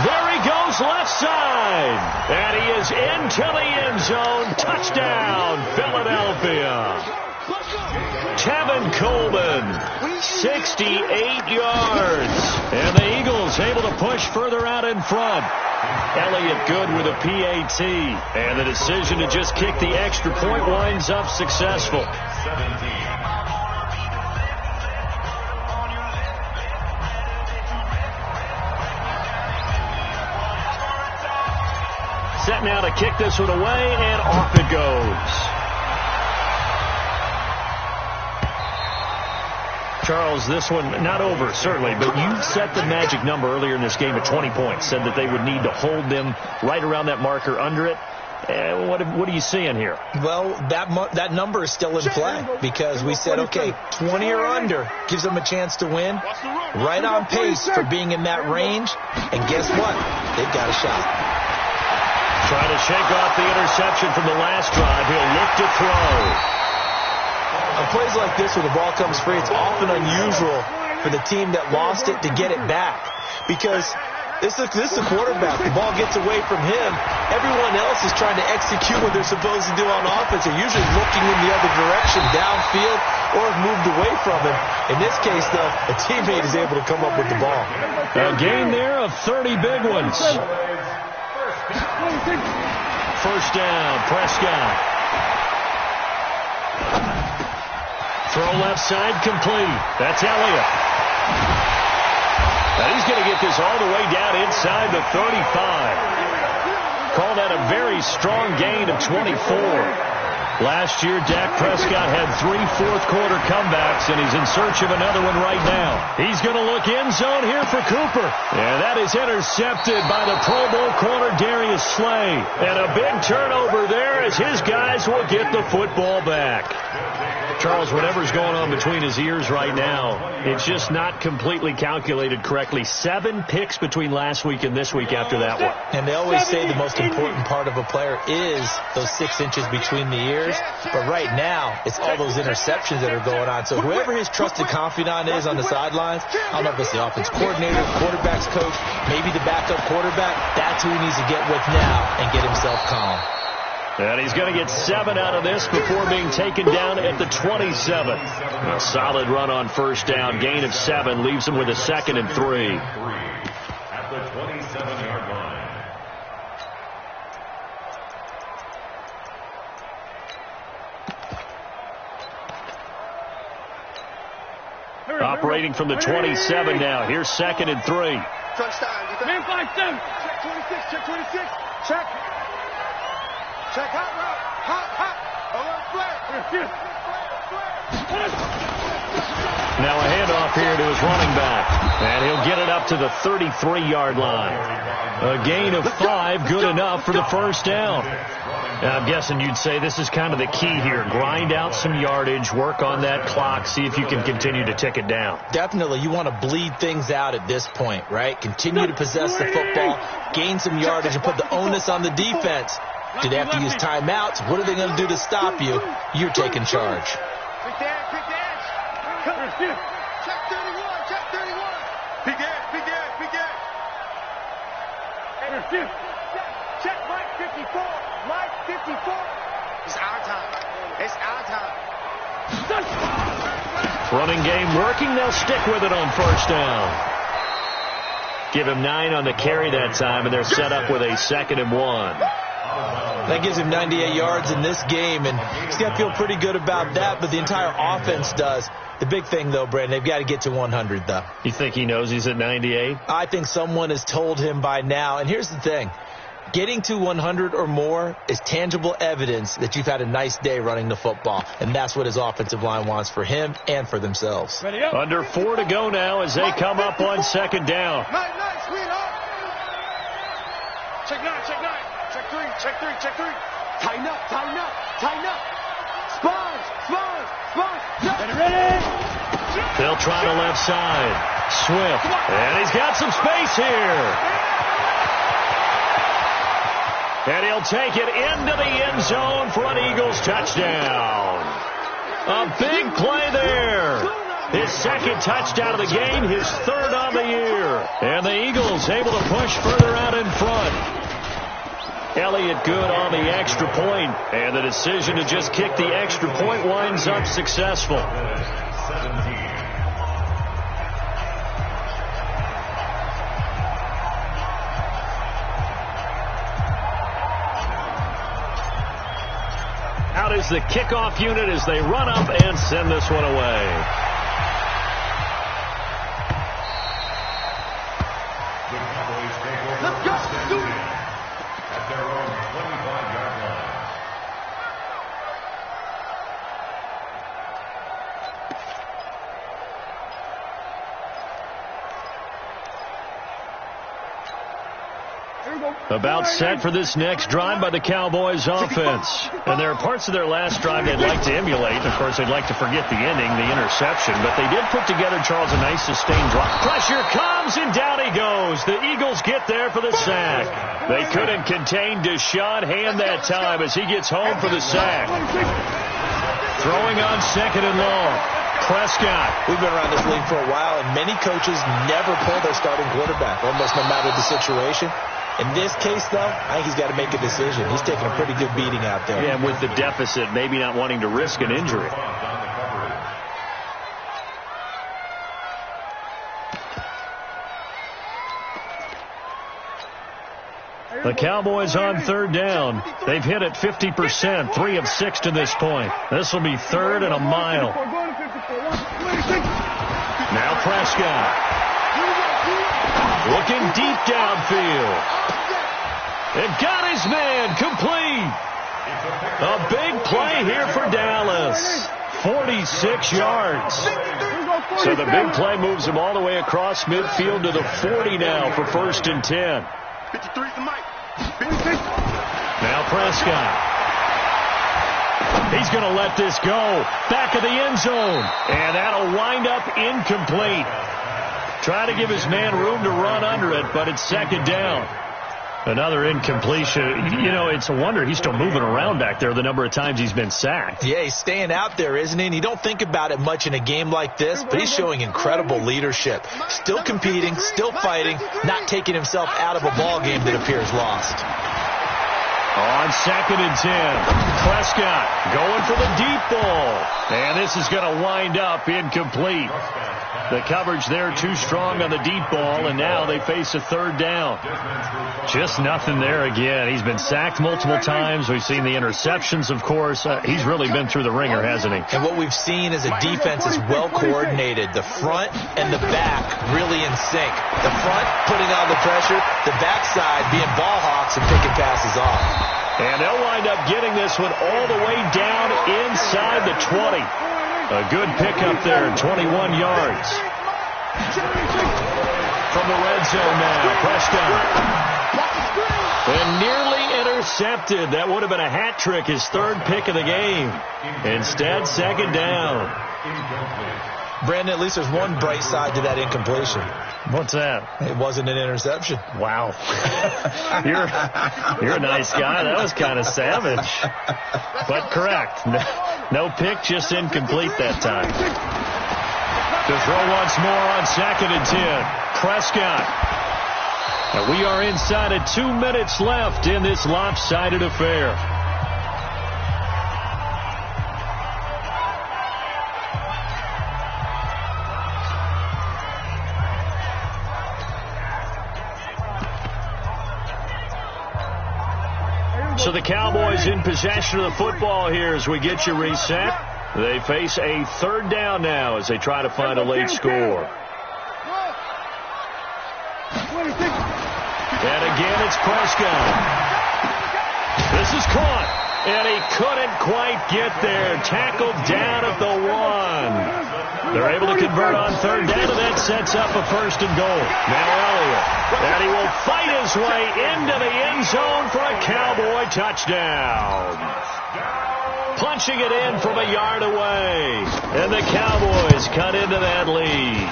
There he goes left side. And he is into the end zone. Touchdown, Philadelphia. Tevin Coleman, 68 yards. And the Eagles able to push further out in front. Elliott good with a PAT. And the decision to just kick the extra point winds up successful. Set now to kick this one away, and off it goes. Charles, this one not over, certainly, but you set the magic number earlier in this game at 20 points, said that they would need to hold them right around that marker under it. What are you seeing here? Well, that number is still in play because we said, okay, 20 or under gives them a chance to win. Right on pace for being in that range. And guess what? They've got a shot. Trying to shake off the interception from the last drive. He'll look to throw. On plays like this where the ball comes free, it's often unusual for the team that lost it to get it back. Because this is the quarterback. The ball gets away from him. Everyone else is trying to execute what they're supposed to do on offense. They're usually looking in the other direction, downfield, or have moved away from him. In this case, though, a teammate is able to come up with the ball. A gain there of 30 big ones. First down, Prescott. Throw left side complete. That's Elliott. And he's going to get this all the way down inside the 35. Call that a very strong gain of 24. Last year, Dak Prescott had 3 fourth-quarter comebacks, and he's in search of another one right now. He's going to look end zone here for Cooper. And that is intercepted by the Pro Bowl corner, Darius Slay. And a big turnover there as his guys will get the football back. Charles, whatever's going on between his ears right now, it's just not completely calculated correctly. 7 picks between last week and this week after that one. And they always say the most important part of a player is those 6 inches between the ears. But right now, it's all those interceptions that are going on. So whoever his trusted confidant is on the sidelines, I don't know if it's the offense coordinator, quarterback's coach, maybe the backup quarterback, that's who he needs to get with now and get himself calm. And he's going to get 7 out of this before being taken down at the 27. A solid run on first down. Gain of 7 leaves him with a 2nd and 3. At the 27-yard line. Operating from the 27 now. Here's 2nd and 3. Touchdown. Man 5-7. Check 26. Check 26. Check. Check hot route. Hot. Alert flat. Now a handoff here to his running back. And he'll get it up to the 33-yard line. A gain of 5, good enough for the first down. Now, I'm guessing you'd say this is kind of the key here. Grind out some yardage, work on that clock, see if you can continue to tick it down. Definitely. You want to bleed things out at this point, right? Continue to possess the football, gain some yardage, and put the onus on the defense. Do they have to use timeouts? What are they going to do to stop you? You're taking charge. Quick edge. Come. Check 31. Check 31. Big edge. Check Mike 54. Mike 54. It's our time. Running game working. They'll stick with it on first down. Give him 9 on the carry that time, and they're set up with a 2nd and 1. That gives him 98 yards in this game, and he's got to feel pretty good about that, but the entire offense does. The big thing, though, Brandon, they've got to get to 100, though. You think he knows he's at 98? I think someone has told him by now, and here's the thing. Getting to 100 or more is tangible evidence that you've had a nice day running the football, and that's what his offensive line wants for him and for themselves. Under 4 to go now as they come up on 2nd down. Nice, sweetheart. Check 9. Check 3. Tighten up. Spawns. Ready. They'll try the left side. Swift. And he's got some space here. And he'll take it into the end zone for an Eagles touchdown. A big play there. His 2nd touchdown of the game, his 3rd on the year. And the Eagles able to push further out in front. Elliott good on the extra point, and the decision to just kick the extra point winds up successful. 17. Out is the kickoff unit as they run up and send this one away. Let's go. At their own 25-yard line. About set for this next drive by the Cowboys offense. And there are parts of their last drive they'd like to emulate. Of course, they'd like to forget the ending, the interception. But they did put together, Charles, a nice sustained drive. Pressure comes, and down he goes. The Eagles get there for the sack. They couldn't contain Deshaun Hand that time as he gets home for the sack. Throwing on 2nd and long. Prescott. We've been around this league for a while, and many coaches never pull their starting quarterback, almost no matter the situation. In this case, though, I think he's got to make a decision. He's taking a pretty good beating out there. Yeah, and with the deficit, maybe not wanting to risk an injury. The Cowboys on third down. They've hit it 50%, 3 of 6 to this point. This will be 3rd and a mile. Now Prescott. Looking deep downfield. It got his man complete. A big play here for Dallas. 46 yards. So the big play moves him all the way across midfield to the 40 now for 1st and 10. Now Prescott. He's going to let this go. Back of the end zone. And that'll wind up incomplete. Try to give his man room to run under it, but it's 2nd down. Another incompletion. You know, it's a wonder he's still moving around back there the number of times he's been sacked. Yeah, he's staying out there, isn't he? And you don't think about it much in a game like this, but he's showing incredible leadership. Still competing, still fighting, not taking himself out of a ball game that appears lost. On 2nd and 10, Prescott going for the deep ball. And this is going to wind up incomplete. The coverage there too strong on the deep ball, and now they face a 3rd down. Just nothing there again. He's been sacked multiple times. We've seen the interceptions, of course. He's really been through the ringer, hasn't he? And what we've seen is a defense is well coordinated. The front and the back really in sync. The front putting on the pressure, the backside being ball hawks and picking passes off. And they'll wind up getting this one all the way down inside the 20. A good pickup there, 21 yards. From the red zone now, Prescott. And nearly intercepted. That would have been a hat trick, his 3rd pick of the game. Instead, 2nd down. Brandon, at least there's one bright side to that incompletion. What's that? It wasn't an interception. Wow. You're a nice guy. That was kind of savage. But correct. No pick, just incomplete that time. To throw once more on 2nd and 10. Prescott. And we are inside of 2 minutes left in this lopsided affair. So the Cowboys in possession of the football here as we get you reset. They face a 3rd down now as they try to find a late score. And again, it's Prescott. This is caught. And he couldn't quite get there. Tackled down at the 1. They're able to convert on 3rd down, and that sets up a 1st and goal. Now Elliott. And he will fight his way into the end zone for a Cowboy touchdown. Punching it in from a yard away. And the Cowboys cut into that lead.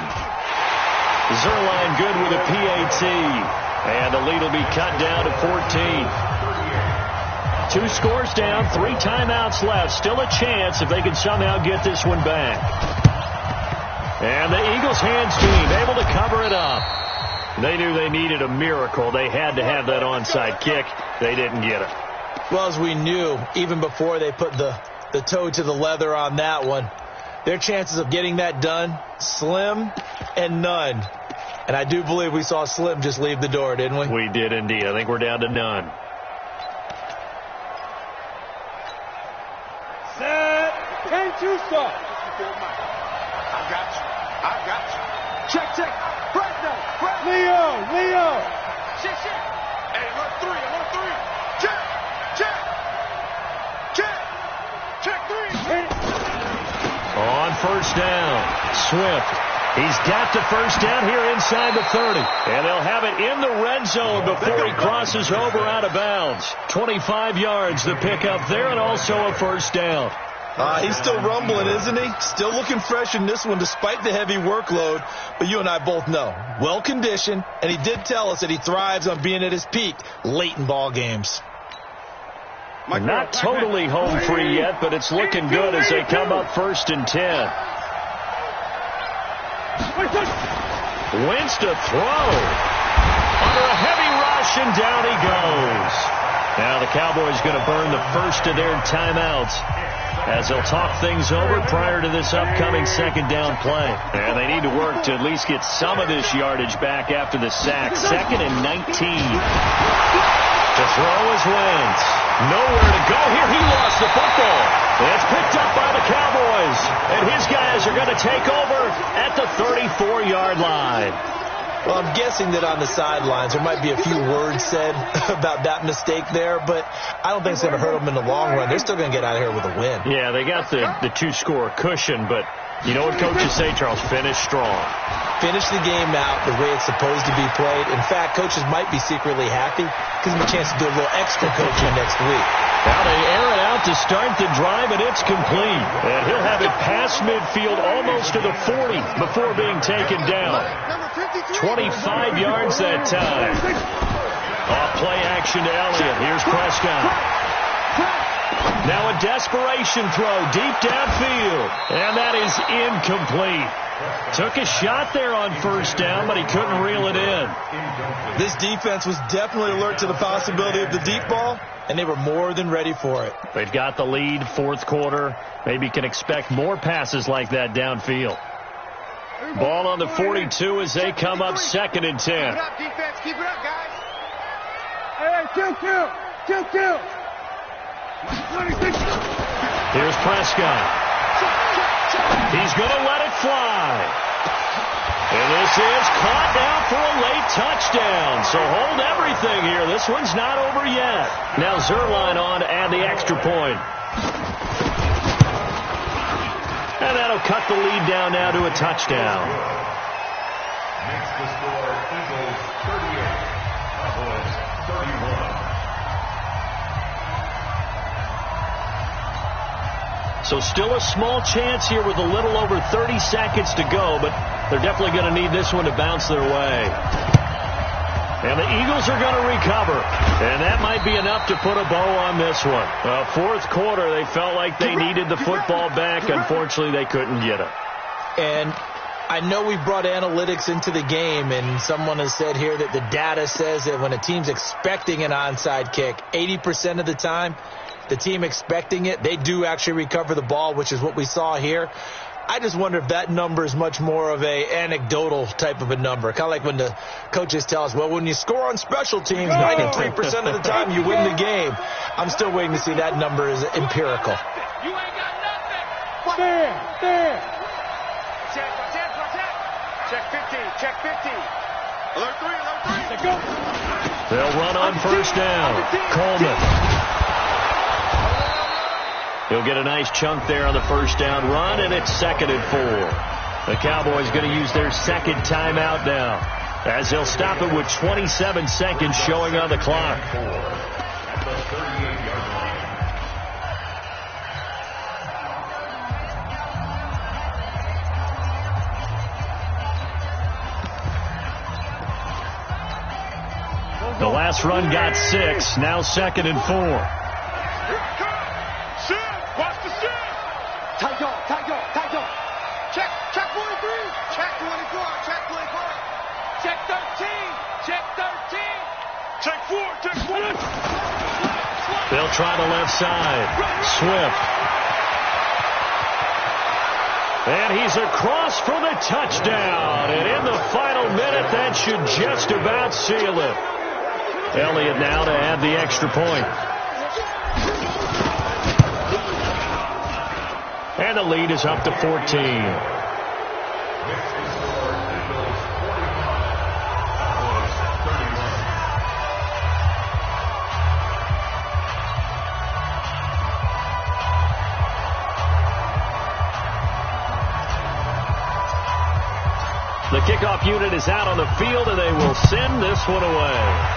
Zerline good with a PAT. And the lead will be cut down to 14. 2 scores down, 3 timeouts left. Still a chance if they can somehow get this one back. And the Eagles hands team able to cover it up. They knew they needed a miracle. They had to have that onside kick. They didn't get it. Well, as we knew, even before they put the toe to the leather on that one, their chances of getting that done, slim and none. And I do believe we saw Slim just leave the door, didn't we? We did indeed. I think we're down to none. Set. 10-2 start. I got you. Check. Preston. Leo. Shit. Hey, run 3. Check. Check 3. On 1st down, Swift. He's got the 1st down here inside the 30. And they'll have it in the red zone before he crosses over out of bounds. 25 yards the pickup there, and also a 1st down. He's still rumbling, isn't he? Still looking fresh in this one despite the heavy workload. But you and I both know, well-conditioned, and he did tell us that he thrives on being at his peak late in ball games. Not totally home free yet, but it's looking good as they come up 1st and 10. Wentz to throw. Under a heavy rush, and down he goes. Now the Cowboys going to burn the first of their timeouts as they'll talk things over prior to this upcoming second down play. And they need to work to at least get some of this yardage back after the sack. 2nd and 19. To throw is Wentz. Nowhere to go here. He lost the football. It's picked up by the Cowboys. And his guys are going to take over at the 34-yard line. Well, I'm guessing that on the sidelines there might be a few words said about that mistake there, but I don't think it's going to hurt them in the long run. They're still going to get out of here with a win. Yeah, they got the two-score cushion, but you know what coaches say, Charles? Finish strong. Finish the game out the way it's supposed to be played. In fact, coaches might be secretly happy because they have a chance to do a little extra coaching next week. Now they air it out to start the drive, and it's complete. And he'll have it past midfield almost to the 40 before being taken down. 25 yards that time. Off play action to Elliott. Here's Prescott. Now a desperation throw deep downfield. And that is incomplete. Took a shot there on first down, but he couldn't reel it in. This defense was definitely alert to the possibility of the deep ball, and they were more than ready for it. They've got the lead, fourth quarter. Maybe can expect more passes like that downfield. Ball on the 42 as they come up 2nd and 10. Keep it up, defense. Keep it up, guys. Hey, kill. Here's Prescott. He's going to let it fly. And this is caught now for a late touchdown. So hold everything here. This one's not over yet. Now Zerline on to add the extra point. And that'll cut the lead down now to a touchdown. Makes the score Eagles 38, Cowboys 31. So still a small chance here with a little over 30 seconds to go, but they're definitely going to need this one to bounce their way. And the Eagles are going to recover. And that might be enough to put a bow on this one. Fourth quarter, they felt like they needed the football back. Unfortunately, they couldn't get it. And I know we brought analytics into the game, and someone has said here that the data says that when a team's expecting an onside kick, 80% of the time, the team expecting it, they do actually recover the ball, which is what we saw here. I just wonder if that number is much more of a anecdotal type of a number. Kind of like when the coaches tell us, well, when you score on special teams, 93% of the time you win the game. I'm still waiting to see that number is empirical. You ain't got nothing. There. Check 50. Alert 3. Go. They'll run on first down. Coleman. He'll get a nice chunk there on the first down run, and it's 2nd and 4. The Cowboys going to use their second timeout now, as they'll stop it with 27 seconds showing on the clock. The last run got 6, now 2nd and 4. Check 43. Check 24. Check 13. Check 4. They'll try the left side. Swift. And he's across for the touchdown. And in the final minute, that should just about seal it. Elliott now to add the extra point. And the lead is up to 14. The kickoff unit is out on the field, and they will send this one away.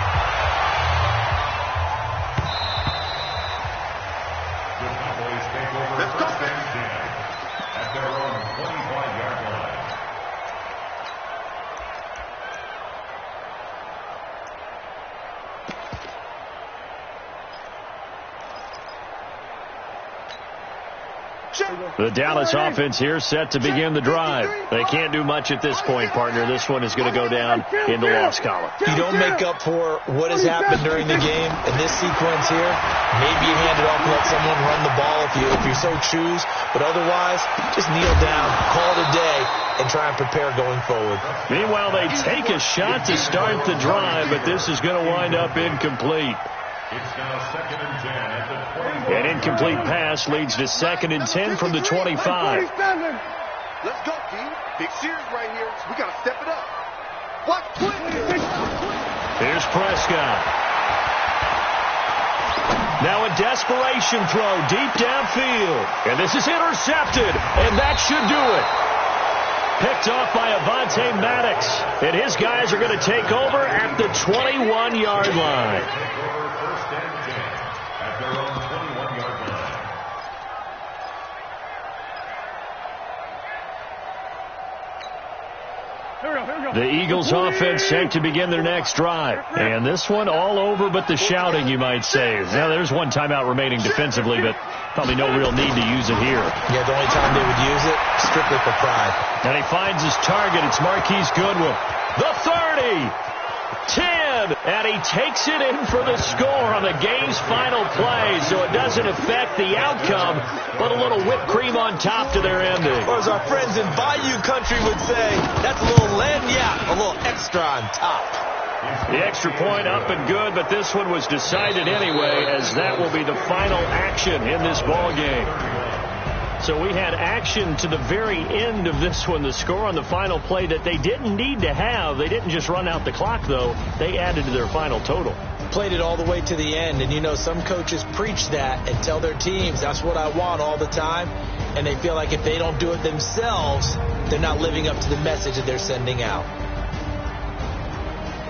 The Dallas offense here set to begin the drive. They can't do much at this point, partner. This one is going to go down in the loss column. You don't make up for what has happened during the game in this sequence here. Maybe you hand it off and let someone run the ball if you so choose. But otherwise, just kneel down, call it a day, and try and prepare going forward. Meanwhile, they take a shot to start the drive, but this is going to wind up incomplete. It's now 2nd and 10 at the 21. An incomplete pass leads to 2nd and 10 from the 25. Let's go, team. Big series right here. We got to step it up. What? Here's Prescott. Now a desperation throw deep downfield. And this is intercepted. And that should do it. Picked off by Avonte Maddox. And his guys are going to take over at the 21-yard line. First and 10 at their own 21-yard line. The Eagles offense set to begin their next drive. And this one all over but the shouting, you might say. Now, there's one timeout remaining defensively, but probably no real need to use it here. Yeah, the only time they would use it, strictly for pride. And he finds his target. It's Marquise Goodwin. The 30. 10, and he takes it in for the score on the game's final play, so it doesn't affect the outcome, but a little whipped cream on top to their ending. Or as our friends in Bayou Country would say, that's a little lagniappe, a little extra on top. The extra point up and good, but this one was decided anyway, as that will be the final action in this ball game. So we had action to the very end of this one, the score on the final play that they didn't need to have. They didn't just run out the clock, though. They added to their final total. Played it all the way to the end, and you know some coaches preach that and tell their teams, that's what I want all the time, and they feel like if they don't do it themselves, they're not living up to the message that they're sending out.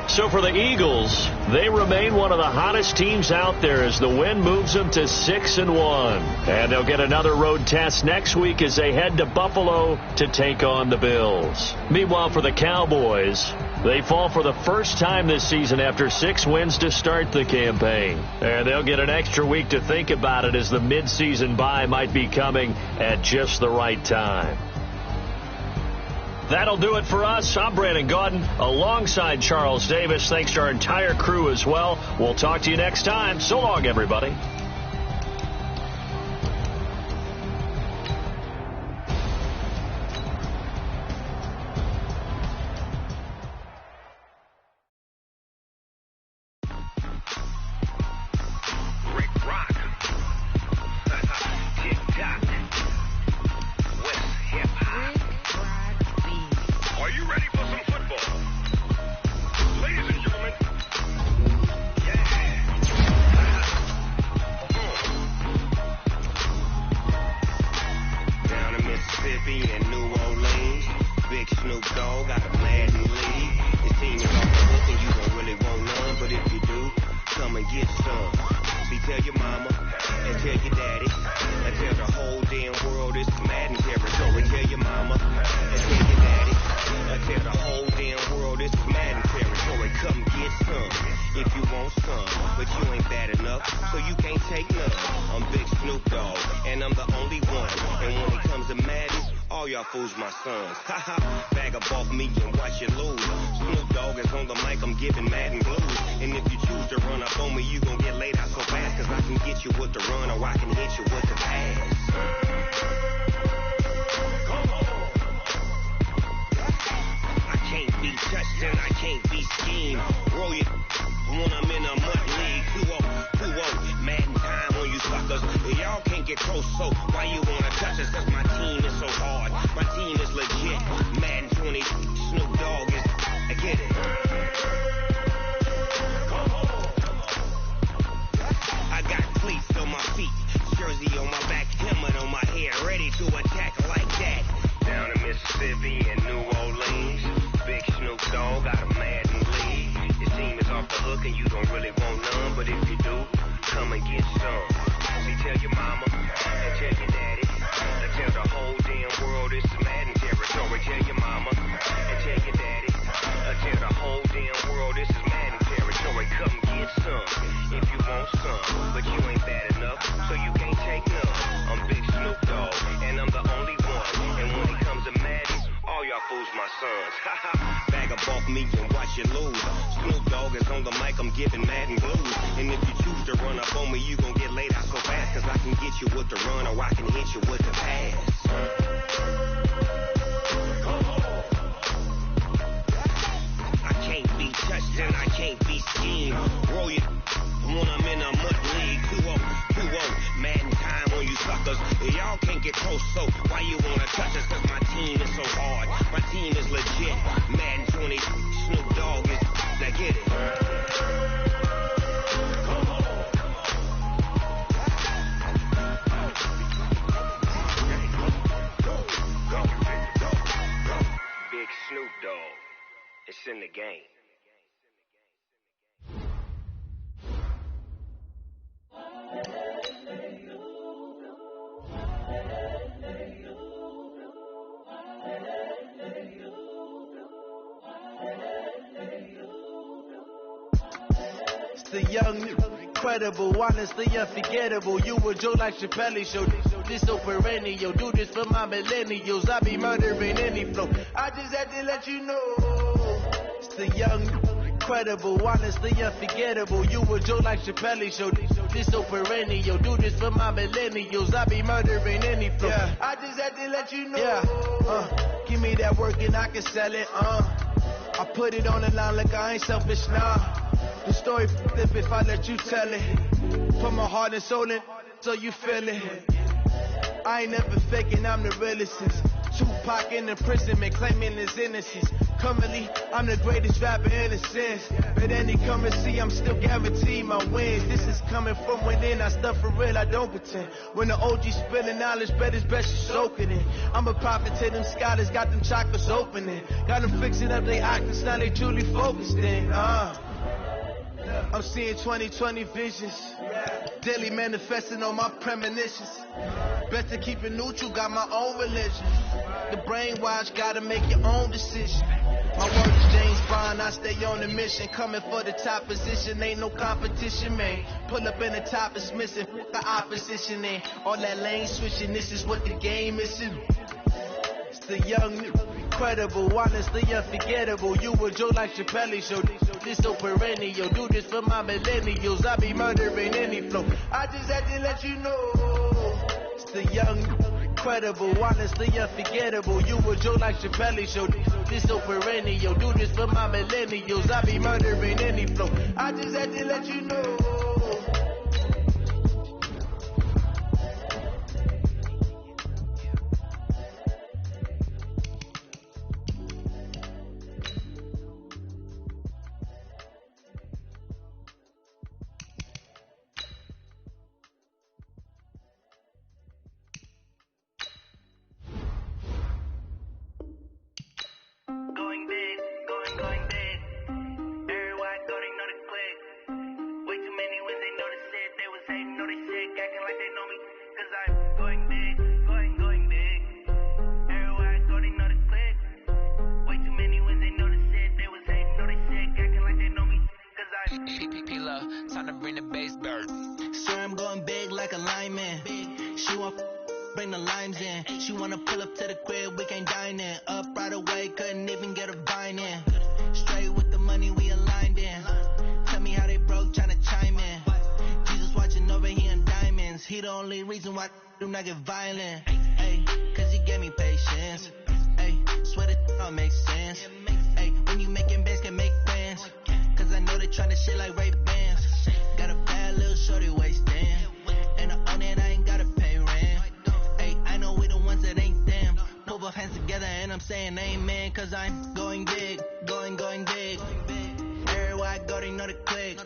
So for the Eagles, they remain one of the hottest teams out there as the win moves them to 6-1. And they'll get another road test next week as they head to Buffalo to take on the Bills. Meanwhile, for the Cowboys, they fall for the first time this season after 6 wins to start the campaign. And they'll get an extra week to think about it as the midseason bye might be coming at just the right time. That'll do it for us. I'm Brandon Gaudin alongside Charles Davis. Thanks to our entire crew as well. We'll talk to you next time. So long, everybody. Fools my sons. Bag up off me and watch you lose. Snoop Dogg is on the mic, I'm giving Madden blues. And if you choose to run up on me, you gon' get laid out so fast. Cause I can get you with the run or I can hit you with the pass. I can't be touched and I can't be schemed. Roll you when I'm in a mud league. 2-0, Madden time on you suckers. Y'all can't get close, so why you wanna touch us? Cause my team is so hard. My team is legit. Madden 20, Snoop Dogg is. I get it. I got cleats on my feet, jersey on my back, helmet on my head, ready to attack like that. Down in Mississippi and New Orleans, big Snoop Dogg got a Madden league. Your team is off the hook and you don't really want none, but if you do, come and get some. See, tell your mama and tell your daddy. Tell the whole damn world this is Madden territory. Tell your mama and tell your daddy. Tell the whole damn world this is Madden territory. Come get some if you want some, but you ain't bad enough, so you can't take none. I'm Big Snoop Dogg. I'm giving Madden blues. And if you choose to run up on me, you gon' get laid out so fast. Cause I can get you with the run or I can hit you with the pass. I can't be touched and I can't be schemed. Roll you when I'm in a mud league. 2-0, Madden time on you suckers. Y'all can't get close, so why you wanna touch us? Cause my team is so hard. My team is legit. Madden 20, Snoop Dogg is, I get it. Big Snoop Dogg. It's in the game. It's the young, incredible, honestly unforgettable. You a Joe like Chappelle show. This so perennial. Do this for my millennials. I be murdering any flow. I just had to let you know. It's the young, incredible, honestly unforgettable. You a Joe like Chappelle show. This so perennial. Do this for my millennials. I be murdering any flow. Yeah. I just had to let you know. Yeah. Give me that work and I can sell it. I put it on the line like I ain't selfish, nah. The story flip if I let you tell it. Put my heart and soul in so you feel it. I ain't never faking, I'm the realest since Tupac in imprisonment, claiming his innocence. Currently, I'm the greatest rapper in a sense. But any come and see, I'm still guaranteed my wins. This is coming from within, I stuff for real, I don't pretend. When the OG spilling knowledge, bet it's best you soak it in. I'm a prophet to them scholars, got them chakras opening. Got them fixing up their octaves, now they truly focused in. I'm seeing 2020 visions. Daily manifesting on my premonitions. Best to keep it neutral, got my own religion. The brainwash, gotta make your own decision. My word is James Bond, I stay on the mission. Coming for the top position, ain't no competition, man. Pull up in the top, it's missing, the opposition in. All that lane switching, this is what the game is. It's the young, incredible, honestly unforgettable. You a Joe like Chappelle show. This so perennial. Do this for my millennials. I be murdering any flow. I just had to let you know. It's the young, incredible, honestly unforgettable. You a Joe like Chappelle show. This so perennial. Do this for my millennials. I be murdering any flow. I just had to let you know. Get violent, ay, cause he gave me patience, ay, swear that don't make sense, ay, when you making bands can make friends, cause I know they tryna shit like Ray-Bans, got a bad little shorty wasting, and I own it, I ain't gotta pay rent, ay, I know we the ones that ain't them, put both hands together and I'm saying amen, cause I'm going big, going big, everywhere I go they know the click,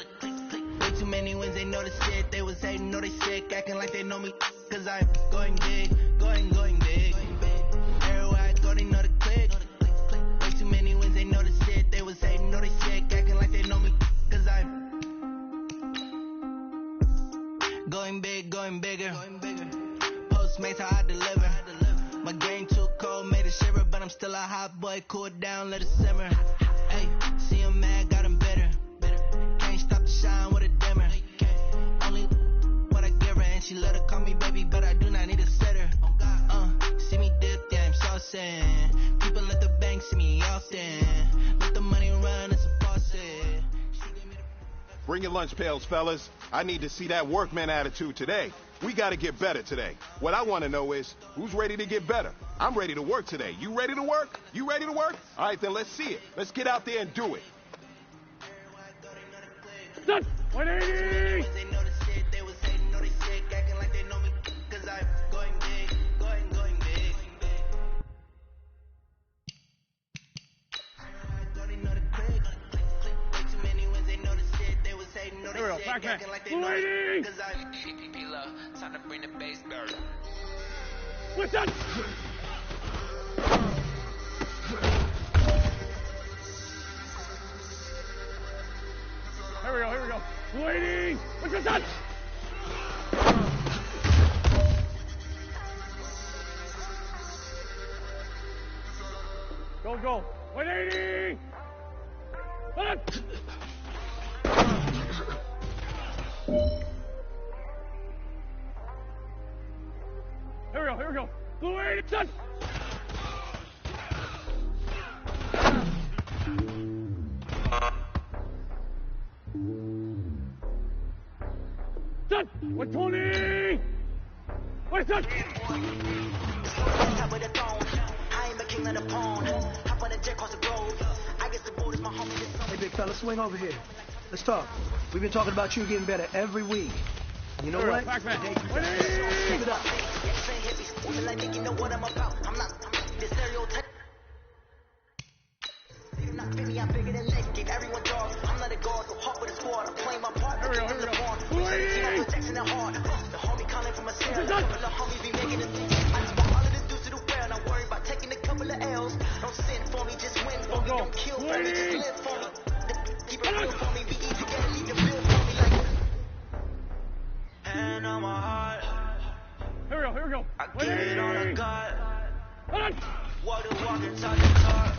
way too many wins, they know the shit, they was hating, know they sick, acting like they know me. Cause I'm going big, going big. Everywhere I go, they know the click. Way too many wins, they know the shit. They was hating, know they sick, acting like they know me. Cause I'm going big, going bigger. Postmates, how I deliver. My game too cold, made a shiver, but I'm still a hot boy. Cool it down, let it simmer. Hey, see him mad, got him bitter. Can't stop the shine with a dimmer. Only and she let her call me baby, but I do not need a setter. See me dip, yeah, I'm saucing. People at the bank see me often. Let the money run, it's a faucet. She gave me the Bring your lunch pails, fellas. I need to see that workman attitude today. We got to get better today. What I want to know is, who's ready to get better? I'm ready to work today. You ready to work? You ready to work? All right, then let's see it. Let's get out there and do it. Done. 180! Here we go, back. 280! Time to bring the bass down. What's that? Here we go. 280! What's that? Go. 180! Left! Here we go. 280, done! Done! 120! What's that? Hey, big fella, swing over here. Let's talk. We've been talking about you getting better every week. You know what? Back. Keep it up. Here we go. I get it all I got. Walk the walk and talk the talk.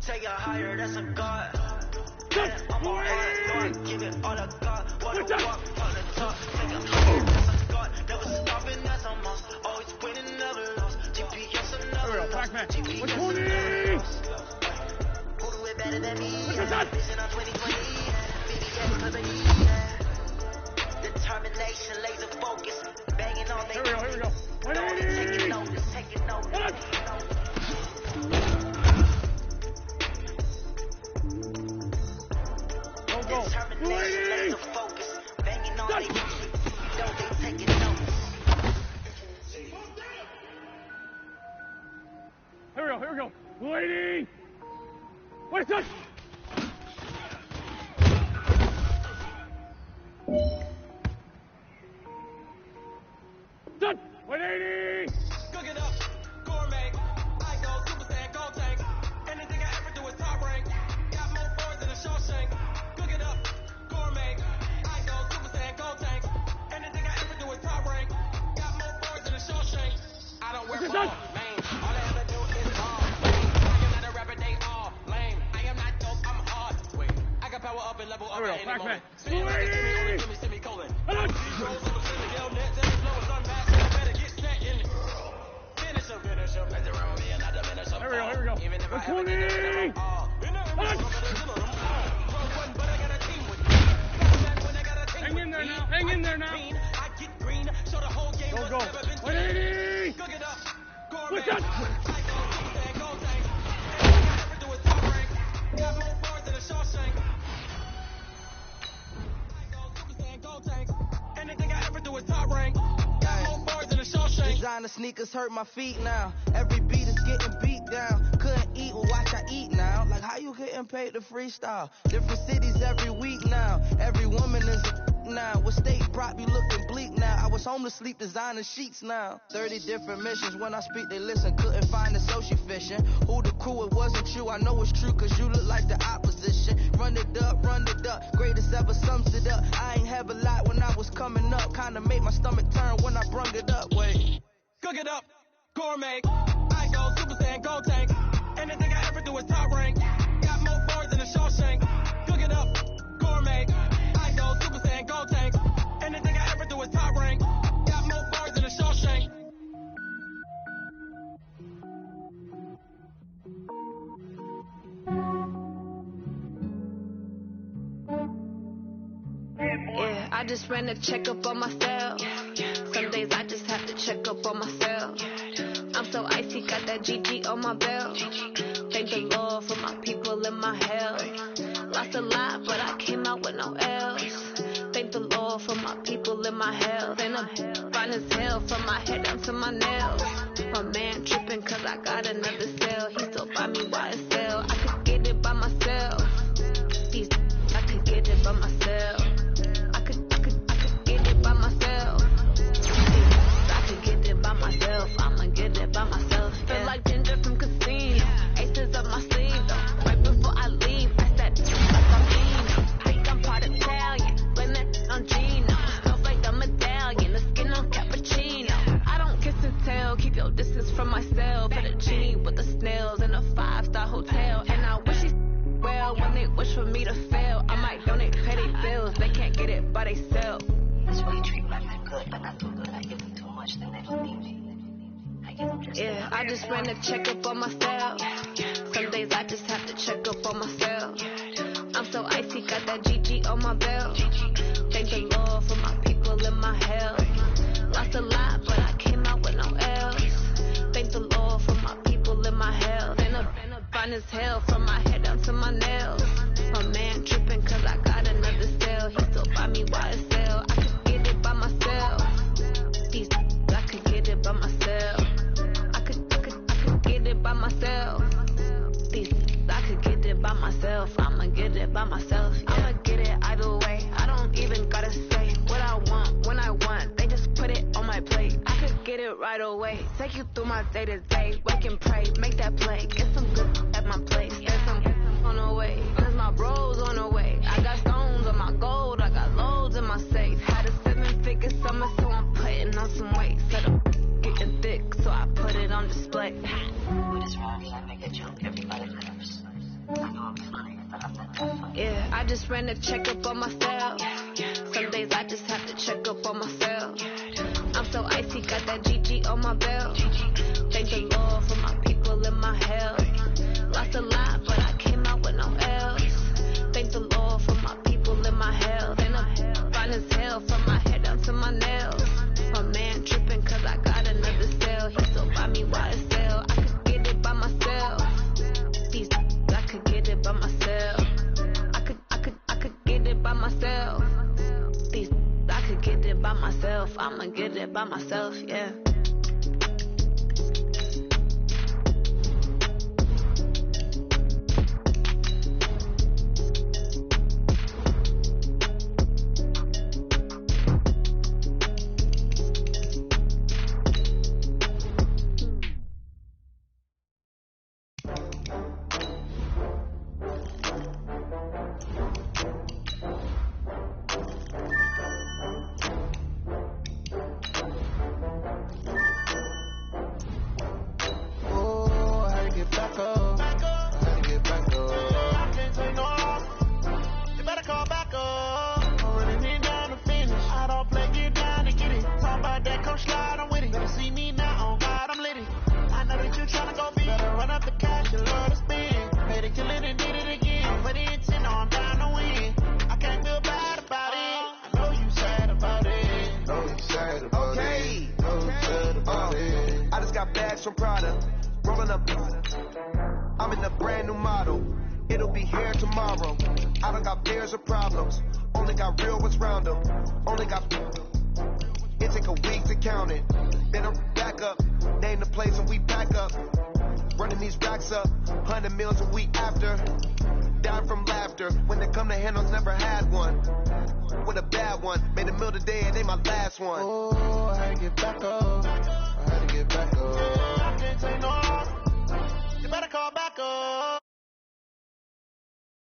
Take it higher, that's a god. I'm a heart, no, I give it all I got. Walk the walk, talk the talk. Take it higher, that's a god. Never stopping, that's a must. Always winning, never lost. GPS, I never lost. GPS, I never lost. Who do it better than me? Vision on 2020. BBS, cause I need that. Determination, laser focus. Banging on Here we go. 180! Taking notice. Go. 280! Focus. Banging on they taking notice. Here we go. 280! What's that? Done! 180! Cook it up, gourmet. I go Super Saiyan, Gold Tank. Anything I ever do is top rank. Got more boards than a Shawshank. Cook it up, gourmet. I go Super Saiyan, Gold Tank. Anything I ever do is top rank. Got more boards than a Shawshank. I don't wear ball, lame. All I ever do is ball, lame. I am not a rapper, they all lame. I am not dope, I'm hard. Wait, I got power up and level up at any moment. Spin like a semicolon. These rolls of a Senegal net, and the flow is unmatched. Finish him. Mess around with me and I diminish him. Here we go. Even if I ever 120! Hang in there now. I get green, show the whole game. Go. 180! Cook it up. What's that? Got more bars than a Shawshank. Anything I ever do is top rank. Got more bars than a Shawshank. Designer sneakers hurt my feet now. Every beat is getting beat down. Couldn't eat, well watch I eat now. Like how you getting paid to freestyle? Different cities every week now. Every woman is a now. What state brought me looking bleak now? I was homeless, sleep designing sheets now. 30 different missions. When I speak, they listen. Couldn't find the social fishing. Who the crew? It wasn't you. I know it's true, cause you look like the opposition. Run it up. Greatest ever sums it up. I ain't have a lot when I was coming up. Kinda made my stomach turn when I brung it up. Wait. Cook it up, gourmet. I go Super Saiyan, Gold Tank. Anything I ever do is top rank. Got more bars than a Shawshank. Cook it up, gourmet. I go Super Saiyan, Gold Tank. Anything I ever do is top rank. Got more bars than a Shawshank. I just ran a checkup on myself. Some days I just have to check up on myself. I'm so icy, got that GG on my belt. Thank the Lord for my people in my health. Lost a lot, but I came out with no L's. Thank the Lord for my people in my health. And I'm fine as hell from my head down to my nails. My man tripping cause I got another cell. He still buy me YSL. I could get it by myself. I could get it by myself. I could get it by myself. I could get it by myself. I'ma get it by myself. Yeah. Feel like Ginger from Casino. Aces up my sleeve though. Right before I leave, I said like I'm Dino. Think I'm part Italian. Blame that on Gino. Smells like a medallion. The skin on cappuccino. I don't kiss and tell. Keep your distance from myself. At a genie with the snails in a 5-star hotel. And I wish well when they wish for me to fail. I might donate petty bills. They can't get it by themselves. That's why you treat my life good, but not too good. I give them too much, then they don't need me. I give them just yeah, I just ran a checkup on myself. Some days I just have to check up on myself. I'm so icy, got that GG on my belt. Thank the Lord for my people in my health. Lost a lot, but I came out with no L's. Thank the Lord for my people in my health. And I'm fine as hell from my head down to my nails. My man tripping cause I got another cell. He still buy me YSL. I could get it by myself. I could get it by myself. I could get it by myself. I could get it by myself. I'ma get it by myself. Yeah. I'ma get it either way. I don't even gotta say what I want when I want. They just put it on my plate. I could get it right away. Take you through my day to day. Wake and pray, make that play. Get some good at my place. There's some on the way. There's my bros on the way. I got stones on my gold. I got loads in my safe. Had a 7-figure summer, so I'm putting on some weight. Set up getting thick, so I put it on display. What is wrong? I make a joke. Everybody laughs. I know I'm funny, but I'm not that funny. Yeah, I just ran a checkup on myself. Some days I just have to check up on myself. I'm so icy, got that GG on my belt. Thank the Lord for my people in my health. Lost a lot, but I came out with no L's. Thank the Lord for my people in my health. And I'm fine as hell from my head down to my nails. My man tripping cause I got another cell. He still buy me YSL. I could get it by myself. I could get it by myself. I could get it by myself. I could get it by myself. I'ma get it by myself, yeah. You better call back up.